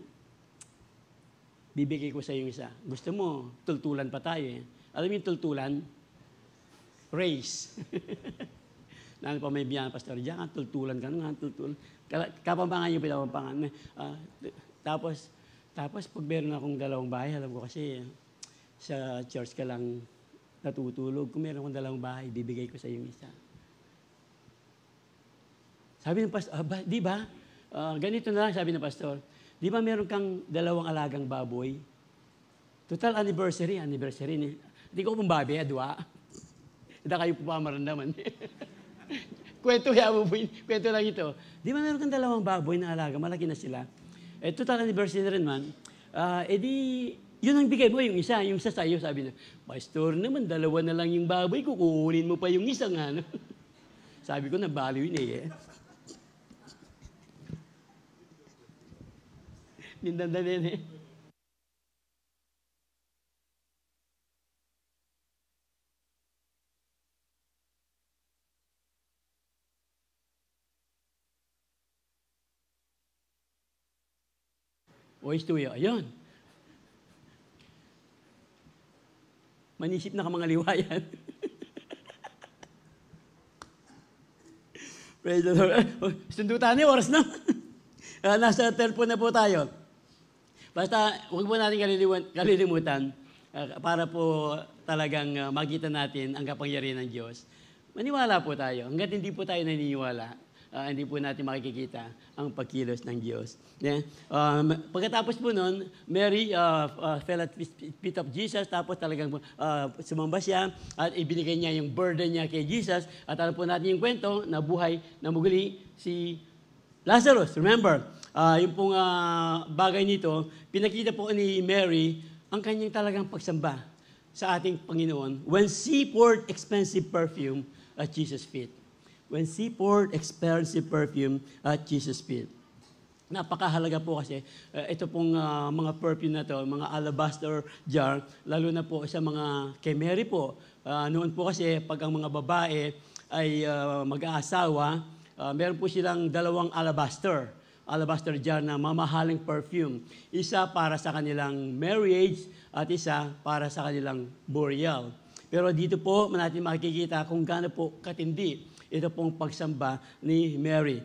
bibigay ko sa iyo isa. Gusto mo, tultulan pa tayo eh. Alam mo yung tultulan? Race. Lalo pa may biyan, Pastor, diyan tultulan ka nga, tultulan. Kapampangan yung pinapampangan. Tapos, pag meron akong dalawang bahay, alam ko kasi sa church ka lang natutulog. Kung meron akong dalawang bahay, bibigay ko sa iyo isa. Sabi ng pastor, di ba? Ganito na lang, sabi ng pastor, di ba meron kang dalawang alagang baboy? Total anniversary ni. Hindi ko pong babi, adwa. Hindi kayo po pa marandaman. Kwento lang ito. Di ba meron kang dalawang baboy na alaga, malaki na sila. Total anniversary na rin man. Yun ang bigay mo, yung isa sa'yo, sabi na, Pastor naman, dalawa na lang yung baboy ko, kukunin mo pa yung isa nga. No? Sabi ko, nabaliw yun eh. Nindanda din eh. Voice to you. Ayun. Manisip na ka mga liwayan. Praise the Lord. Sundutan niyo, oras na. Nasa telepon na po tayo. Basta, huwag po natin kalilimutan para po talagang makita natin ang kapangyarihan ng Diyos. Maniwala po tayo. Hanggat hindi po tayo naniniwala, hindi po natin makikita ang pagkilos ng Diyos. Yeah. Pagkatapos po nun, Mary fell at feet of Jesus, tapos talagang sumamba siya at ibinigay niya yung burden niya kay Jesus. At alam po natin yung kwento, nabuhay na muli si Lazarus. Remember, yung pong bagay nito, pinakita po ni Mary ang kanyang talagang pagsamba sa ating Panginoon when she poured expensive perfume at Jesus' feet. When she poured expensive perfume at Jesus' feet. Napakahalaga po kasi ito pong mga perfume na to, mga alabaster jar, lalo na po sa mga kay Mary po. Noon po kasi pag ang mga babae ay mag-aasawa, meron po silang dalawang alabaster jar na mamahaling perfume. Isa para sa kanilang marriage at isa para sa kanilang burial. Pero dito po natin makikita kung gaano po katindi ito pong pagsamba ni Mary.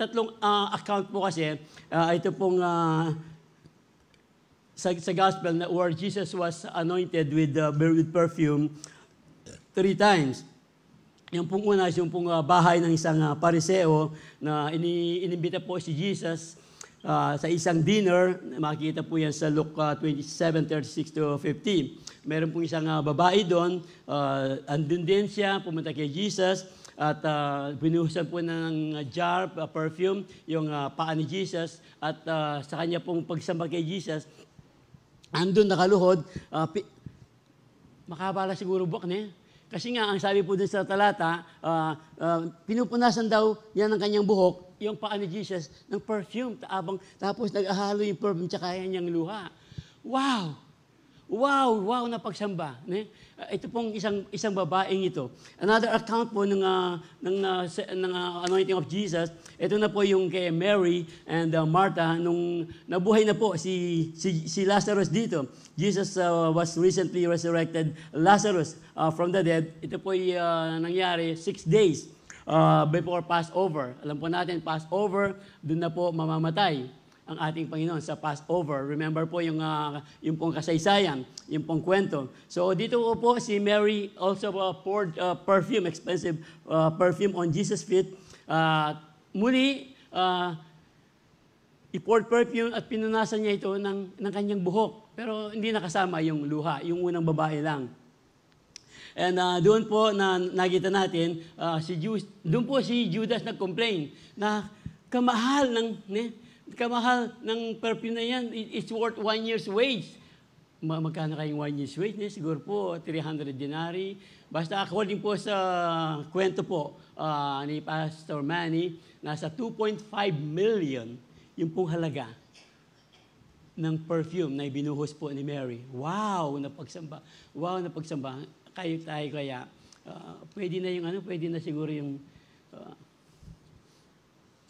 Tatlong account po kasi, ito pong sa gospel na where Jesus was anointed with perfume 3 times. Yung pong una, yung pong bahay ng isang pariseo na inimbita po si Jesus sa isang dinner. Makikita po yan sa Luke 27:36-50. Meron pong isang babae doon, andun din siya, pumunta kay Jesus, at binuhusan po ng jar, perfume, yung paa ni Jesus, at sa kanya pong pagsamba kay Jesus, andun nakaluhod, makabala siguro buwak niya. Kasi nga, ang sabi po dun sa talata, pinupunasan daw yan ng kanyang buhok, yung paa ni Jesus, ng perfume, tapos nag-ahalo yung perfume tsaka yan yung luha. Wow! Wow na pagsamba. Ito pong isang babaeng ito. Another account po ng anointing of Jesus, ito na po yung kay Mary and Martha, nung nabuhay na po si Lazarus dito. Jesus was recently resurrected Lazarus from the dead. Ito po nangyari 6 days before Passover. Alam po natin, Passover, doon na po mamamatay ang ating Panginoon sa Passover. Remember po yung pong kasaysayan, yung pong kwento. So dito po si Mary also poured perfume, expensive perfume on Jesus' feet. Muli, i-poured perfume at pinunasan niya ito ng kanyang buhok. Pero hindi nakasama yung luha, yung unang babae lang. And doon po na nakita natin, doon po si Judas nag-complain na kamahal ng perfume na yan, it's worth 1 year's wage. Magkano kayong 1 year's wage? Siguro po 300 denarii. Basta according po sa kwento po ni Pastor Manny, nasa 2.5 million yung pong halaga ng perfume na ibinuhos po ni Mary. Wow na pagsamba. Tayo kaya, pwede na siguro yung,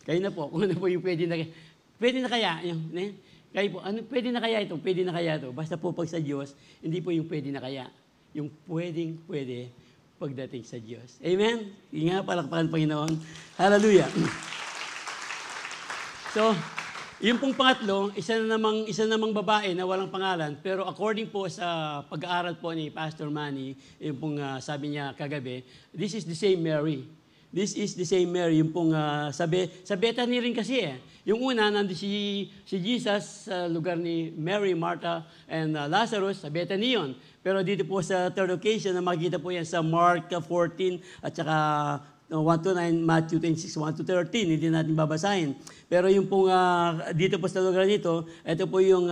kayo na po, kung ano po yung pwede na kaya, kayo po, pwede na kaya ito, basta po pag sa Diyos, hindi po yung pwede na kaya, yung pwede pagdating sa Diyos. Amen? Yung nga, palakpakan Panginoon. Hallelujah. So, yung pong pangatlo, isa namang babae na walang pangalan, pero according po sa pag-aaral po ni Pastor Manny, yung pong sabi niya kagabi, this is the same Mary. This is the same Mary, yung pong sa Bethany rin kasi eh. Yung una, nandun si Jesus sa lugar ni Mary, Martha, and Lazarus, sa Bethany yun. Pero dito po sa third occasion, na makikita po yan sa Mark 14 at saka 1-9, Matthew 26, 1-13, hindi natin babasahin. Pero yung pong dito po sa lugar nito, ito po yung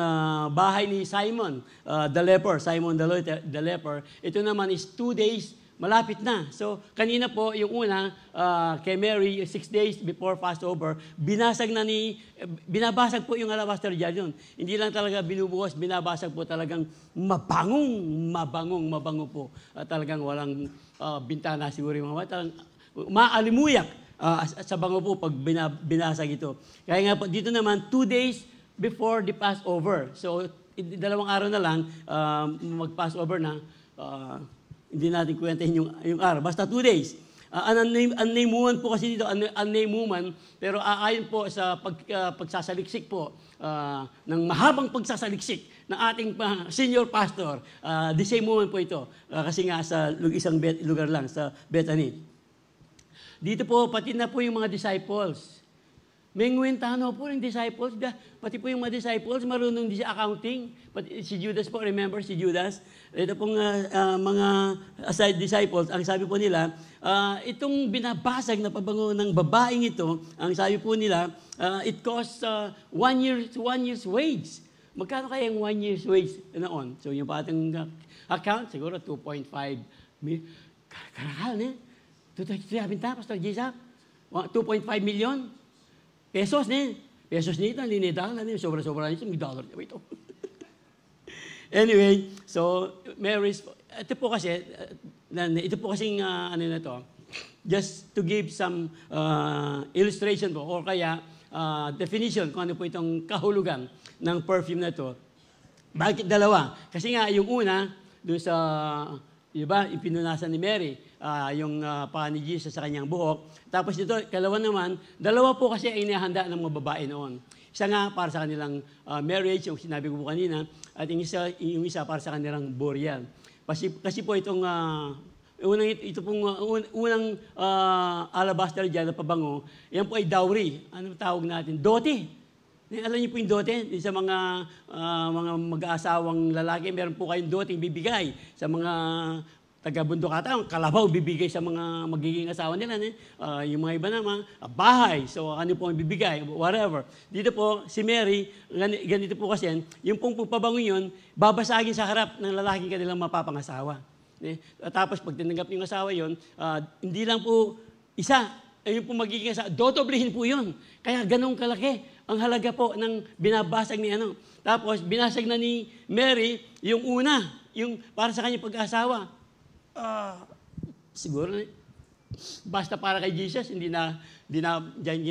bahay ni Simon the leper, Simon the leper. Ito naman is 2 days malapit na. So, kanina po, yung una, kay Mary, 6 days before Passover, binabasag po yung alabaster jar yun. Hindi lang talaga binubuhos, binabasag po talagang mabango po. Talagang walang bintana siguro yung mga talagang maalimuyak sa bango po pag binasag ito. Kaya nga po, dito naman, 2 days before the Passover. So, 2 araw na lang, mag-Passover na, hindi natin kwentahin yung araw. Basta 2 days. Unnamed woman po kasi dito, unnamed woman, pero ayon po sa pagsasaliksik po, ng mahabang pagsasaliksik ng ating senior pastor, the same woman po ito, kasi nga sa isang lugar lang, sa Bethany. Dito po, pati na po yung mga disciples. Mengwentano po yung disciples, pati po yung mga disciples, marunong din sa accounting. Pati si Judas po, remember si Judas? Ito pong mga aside disciples, ang sabi po nila, itong binabasag na pabango ng babaeng ito, ang sabi po nila, it costs 1 year's wage. Magkano kaya yung 1 year's wage noon? So yung pating account, siguro 2.5 million. Karakal, eh? Sabi na, Pastor Jesus, 2.5 million. Pesos nito, linidang, sobra-sobra nito, may dollar na ito. Anyway, so, Mary's, ito po kasi ano na to, just to give some illustration po, or kaya definition kung ano po itong kahulugan ng perfume na to. Bakit dalawa? Kasi nga, yung una, doon sa, diba, ipinunasan ni Mary, yung paa ni Jesus sa kanyang buhok. Tapos dito, dalawa po kasi ay inihanda ng mga babae noon. Isa nga para sa kanilang marriage, yung sinabi ko po kanina, at yung isa para sa kanilang burial. Kasi po itong unang alabaster dyan na pabango, yan po ay dowry. Ano tawag natin? Dote. Alam niyo po yung dote? Sa mga mag-aasawang lalaki, meron po kayong dote bibigay sa mga taga-bundok ata, kalabaw bibigay sa mga magiging asawa nila. Yung mga iba naman, bahay. So, ano po ang bibigay? Whatever. Dito po, si Mary, ganito po kasi, yung pong pabango yun, babasagin sa harap ng lalaking kanilang mapapangasawa. Tapos, pag tinanggap yung asawa yun, hindi lang po isa, yung pong magiging asawa, dodoblihin po yun. Kaya ganun kalaki ang halaga po ng binabasag ni ano. Tapos, binasag na ni Mary yung una, yung para sa kanyang pag-asawa. Siguro, basta para kay Jesus, hindi na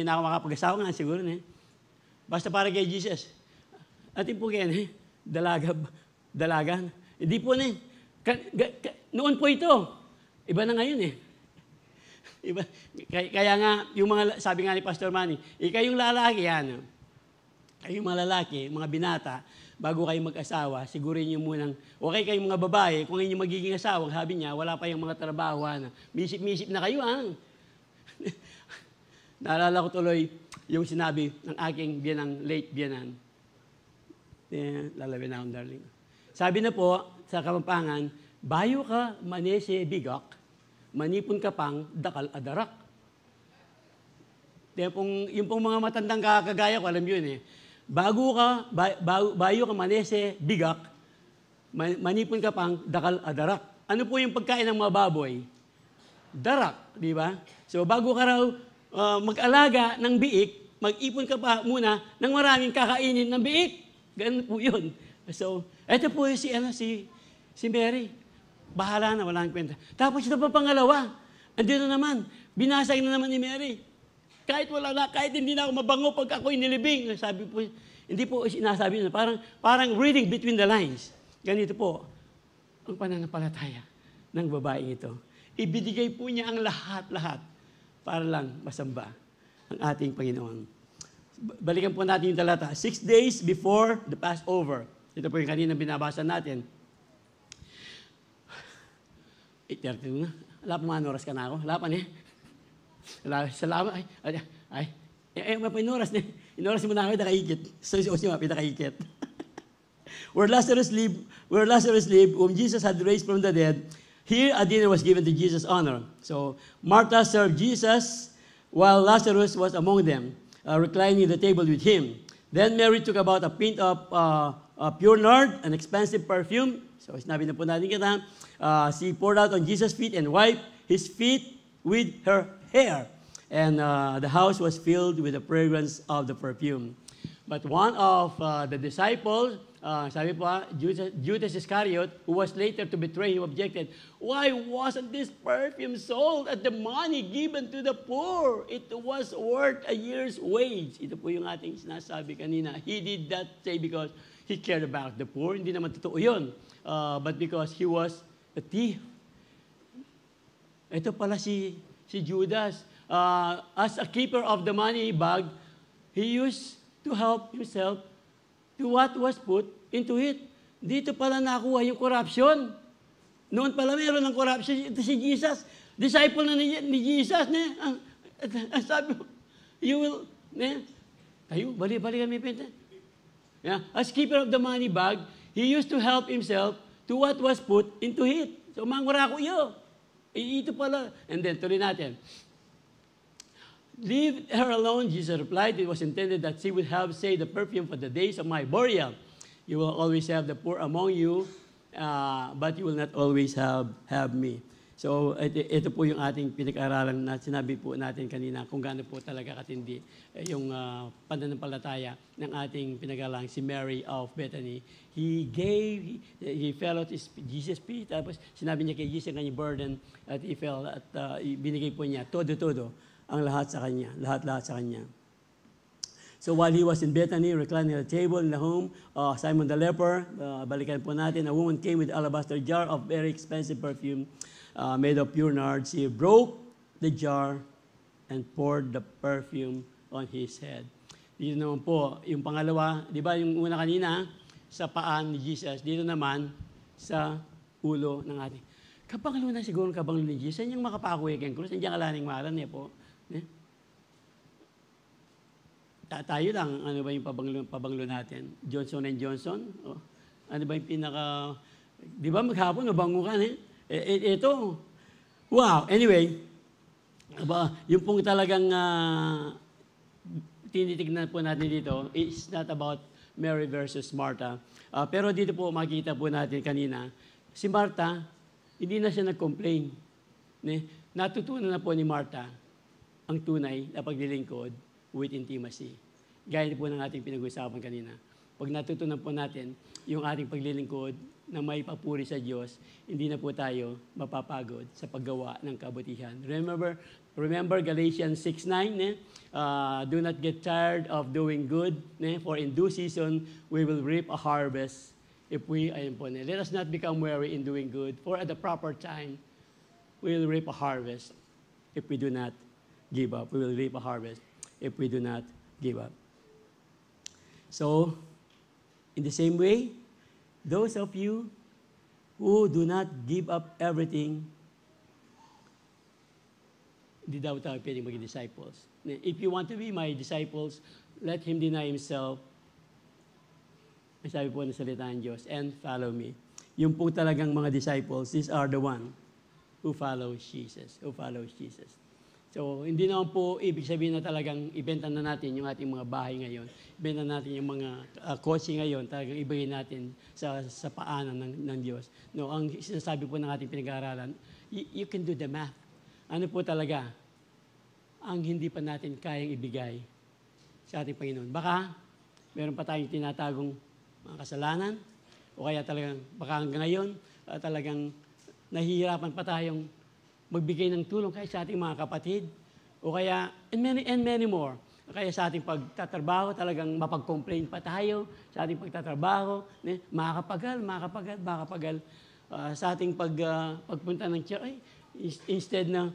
ako makapag-asawa nga, siguro na. Basta para kay Jesus. At po kayo, dalagan. Hindi po na. Noon po ito. Iba na ngayon Iba. Kaya nga, yung mga, sabi nga ni Pastor Manny, kayong lalaki yan. Kayong mga lalaki, mga binata, bago kayo mag-asawa, sigurin nyo munang, okay kayong mga babae, kung inyong magiging asawa, sabi niya, wala pa yung mga trabaho, misip-misip na kayo, Naalala ko tuloy yung sinabi ng aking late biyanan. Lalawin na akong darling. Sabi na po, sa Kapampangan, bayo ka manese bigak, manipon ka pang dakal adarak. Yung pong mga matandang kakagaya ko, alam yun bayo ka manese bigak, manipon ka pang dakal adarak. Ano po yung pagkain ng mga baboy? Darak, di ba? So bago ka raw mag-alaga ng biik, mag-ipon ka pa muna ng maraming kakainin ng biik. Ganun po yun. So, eto po si Mary. Bahala na, wala nang kwenta. Tapos ito pa pangalawa. Andito naman, binasag na naman ni Mary. Kahit hindi na ako mabango pag ako'y nilibing. Sabi po, hindi po sinasabi na, parang reading between the lines. Ganito po, ang pananampalataya ng babaeng ito. Ibinigay po niya ang lahat-lahat para lang masamba ang ating Panginoon. Balikan po natin yung talata. 6 days before the Passover. Ito po yung kanina binabasa natin. 8:30 na. Wala pa mga oras ka na ako. Wala pa niya. Salamat. May inoras niya. Inoras mo na ako, nakahigit. So, nakahigit. Where Lazarus lived, whom Jesus had raised from the dead, here a dinner was given to Jesus' honor. So, Martha served Jesus while Lazarus was among them, reclining at the table with him. Then Mary took about a pint of pure nard, an expensive perfume. So sinabi na po natin kita. She poured out on Jesus' feet and wiped his feet with her hair. And the house was filled with the fragrance of the perfume. But one of the disciples, sabi po, Judas Iscariot, who was later to betray him, objected, "Why wasn't this perfume sold at the money given to the poor? It was worth a year's wage." Ito po yung ating sinasabi kanina. He did that say because he cared about the poor. Hindi naman totoo yun. But because he was a thief. Ito pala si Judas. As a keeper of the money bag, he used to help himself to what was put into it. Dito pala nakuha yung corruption. Noon pala meron ng corruption. Ito si Jesus. Disciple na ni Jesus. Sabi mo, you will, tayo, bali kami pinta. Yeah. As keeper of the money bag, he used to help himself to what was put into it. So, mangura ko yun. Ito pala. And then, tuloy natin. "Leave her alone," Jesus replied. "It was intended that she would have saved the perfume for the days of my burial. You will always have the poor among you, but you will not always have me." So, ito po yung ating pinag-aralan na sinabi po natin kanina kung gaano po talaga katindi yung pananampalataya ng ating pinag-aralan, si Mary of Bethany. He fell at Jesus' feet, tapos sinabi niya kay Jesus ang kanyang burden at he fell at binigay po niya todo ang lahat sa kanya, lahat sa kanya. So while he was in Bethany, reclining at a table in the home, Simon the leper, balikan po natin, a woman came with alabaster jar of very expensive perfume made of pure nard. She broke the jar and poured the perfume on his head. Dito naman po, yung pangalawa, di ba yung una kanina, sa paan ni Jesus, dito naman sa ulo ng ating. Kapangalo na siguro ang kabanglo ni Jesus, yung makapakuwi kang krus, nandiyan alaning maran niya po. Tayo lang, ano ba yung pabanglo natin? Johnson & Johnson? O, ano ba yung pinaka... Di ba maghapon, mabango ka, ito. Wow! Anyway, yung pong talagang tinitignan po natin dito, it's not about Mary versus Martha. Pero dito po, makikita po natin kanina, si Martha, hindi na siya nag-complain. Natutunan na po ni Martha ang tunay na paglilingkod with intimacy. Gaya po ng ating pinag-usapan kanina. Pag natutunan po natin yung ating paglilingkod na may papuri sa Diyos, hindi na po tayo mapapagod sa paggawa ng kabutihan. Remember Galatians 6:9, do not get tired of doing good, for in due season we will reap a harvest if we, let us not become weary in doing good, for at the proper time we will reap a harvest if we do not give up. We will reap a harvest if we do not give up. So, in the same way, those of you who do not give up everything, hindi daw tayo pwedeng maging disciples. If you want to be my disciples, let him deny himself, ang sabi po ng salita ng Diyos, and follow me. Yung po talagang mga disciples, these are the one who follows Jesus. So, hindi naman po ibig sabihin na talagang ibenta na natin yung ating mga bahay ngayon. Ibenta natin yung mga kotse ngayon, talagang ibigay natin sa paanan ng Diyos. No, ang sinasabi po ng ating pinag-aaralan, you can do the math. Ano po talaga ang hindi pa natin kayang ibigay sa ating Panginoon? Baka meron pa tayong tinatagong mga kasalanan, o kaya talagang baka hanggang ngayon talagang nahihirapan pa tayong magbigay ng tulong kahit sa ating mga kapatid, o kaya, and many more. Kaya sa ating pagtatrabaho, talagang mapag-complain pa tayo sa ating pagtatrabaho, makakapagal. Sa ating pagpunta ng church, instead na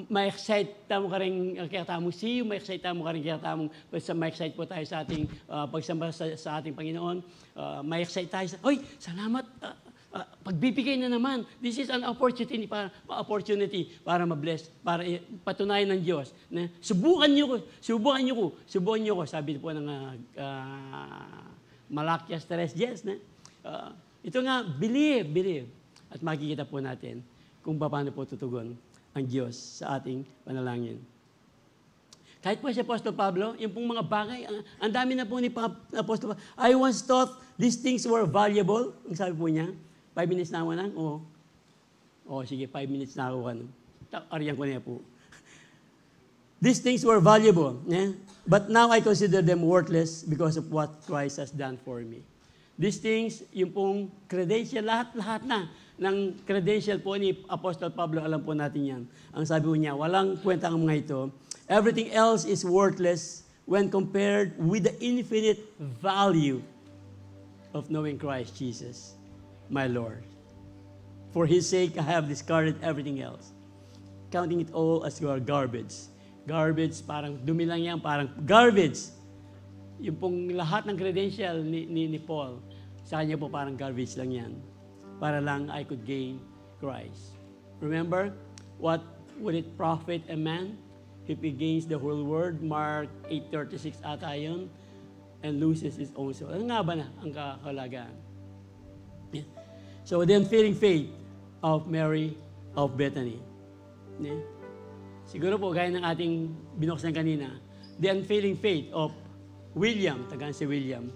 ma-excite mo ka rin kaya tamong see you, ma-excite mo ka rin kaya tamong ma-excite po tayo sa ating pagsamba sa ating Panginoon, ma-excite tayo sa, oy, salamat, pagbibigay na naman. This is an opportunity para ma-bless, para patunayan ng Diyos. Subukan niyo ko. Sabi po ng Malakias 3:10. Ito nga, believe. At makikita po natin kung paano po tutugon ang Diyos sa ating panalangin. Kahit po si Apostol Pablo, yung pong mga bagay, ang dami na po ni Apostol Pablo. I once thought these things were valuable. Ang sabi po niya, 5 minutes na ako lang? Sige, 5 minutes na ako. Aryan ko na po. These things were valuable. Yeah? But now I consider them worthless because of what Christ has done for me. These things, yung pong credential, lahat na ng credential po ni Apostol Pablo, alam po natin yan. Ang sabi po niya, walang kwenta ang mga ito. Everything else is worthless when compared with the infinite value of knowing Christ Jesus, my Lord. For His sake, I have discarded everything else, counting it all as garbage. Garbage, parang dumi lang yan, parang garbage. Yung pong lahat ng credential ni Paul, sa kanya po parang garbage lang yan. Para lang I could gain Christ. Remember, what would it profit a man if he gains the whole world? Mark 8:36 ata yun, and loses his own soul. Ano nga ba na ang kahalagaan? Yeah. So the unfailing faith of Mary of Bethany. Yeah. Siguro po, gaya ng ating binuksan kanina, the unfailing faith of William, taga si William.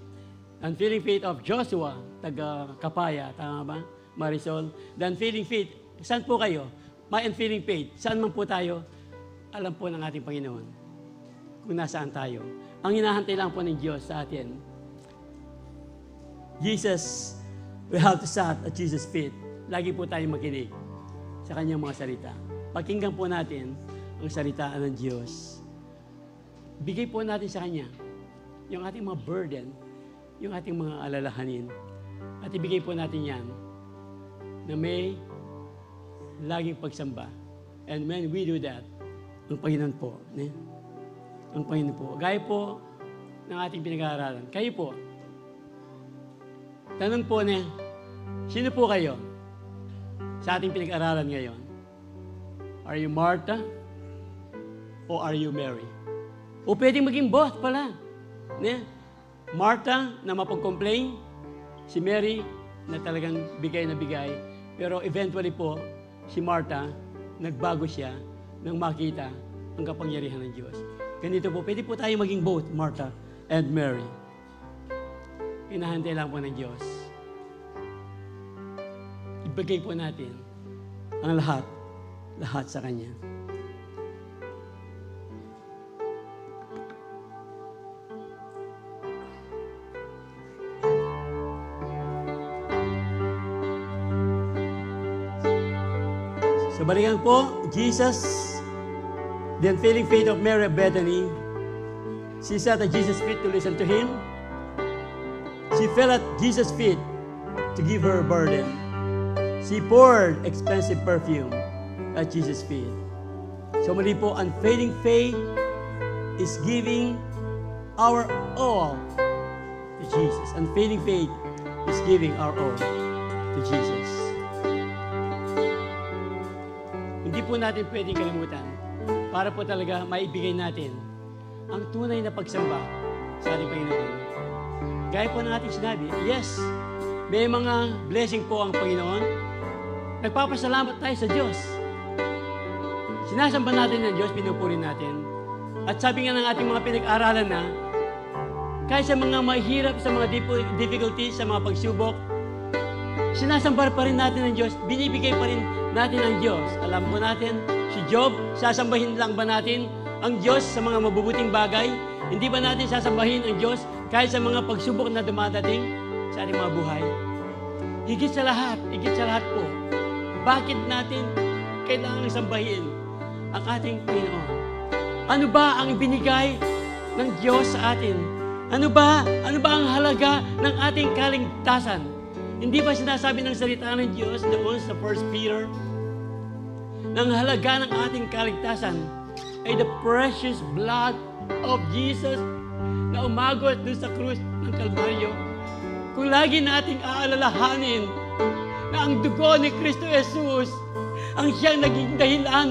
Unfailing faith of Joshua, taga Kapaya, tama ba? Marisol. The unfailing faith, saan po kayo? May unfailing faith, saan man po tayo? Alam po ng ating Panginoon kung nasaan tayo. Ang hinahantay lang po ng Diyos sa atin. Jesus, we have to sit at Jesus' feet. Lagi po tayong makinig sa kanyang mga salita. Pakinggan po natin ang salita ng Diyos. Bigay po natin sa Kanya yung ating mga burden, yung ating mga alalahanin. At ibigay po natin yan na may laging pagsamba. And when we do that, ang Panginoon po, ang Panginoon po, gaya po ng ating pinag-aaralan. Kayo po, tanong po niya, sino po kayo sa ating pinag-aaralan ngayon? Are you Martha? O are you Mary? O pwedeng maging both pala. Martha na mapag-complain, si Mary na talagang bigay na bigay. Pero eventually po, si Martha, nagbago siya nang makita ang kapangyarihan ng Diyos. Ganito po, pwede po tayo maging both, Martha and Mary. Hinahantay lang po ng Diyos. Ibigay po natin ang lahat sa Kanya. So balikan po, Jesus, the unfailing faith of Mary of Bethany. She sat at Jesus' feet to listen to Him. She fell at Jesus' feet to give her burden. She poured expensive perfume at Jesus' feet. So muli po, unfailing faith is giving our all to Jesus. Unfailing faith is giving our all to Jesus. Hindi po natin pwedeng kalimutan para po talaga maibigay natin ang tunay na pagsamba sa ating Panginoon. Gaya po ng ating sinabi, yes, may mga blessing po ang Panginoon. Nagpapasalamat tayo sa Diyos. Sinasamba natin ng Diyos, pinupuri natin. At sabi nga ng ating mga pinag-aralan na, kahit sa mga mahirap, sa mga difficulties, sa mga pagsubok, sinasamba pa rin natin ng Diyos, binibigay pa rin natin ang Diyos. Alam po natin, si Job, sasambahin lang ba natin ang Diyos sa mga mabubuting bagay? Hindi ba natin sasambahin ang Diyos kahit sa mga pagsubok na dumadating sa ating mga buhay? Higit sa lahat po, bakit natin kailangang sambahin ang ating Panginoon? Ano ba ang ibinigay ng Diyos sa atin? Ano ba ang halaga ng ating kaligtasan? Hindi ba sinasabi ng salita ng Diyos doon sa 1 Peter? Nang halaga ng ating kaligtasan ay the precious blood of Jesus na umagot doon sa krus ng Kalbaryo. Kung lagi nating aalalahanin na ang dugo ni Kristo Jesus ang siyang naging dahilan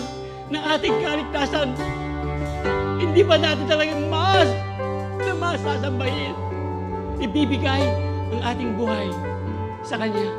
ng ating kaligtasan, hindi ba natin talagang mas sasambahin, ibibigay ang ating buhay sa Kanya?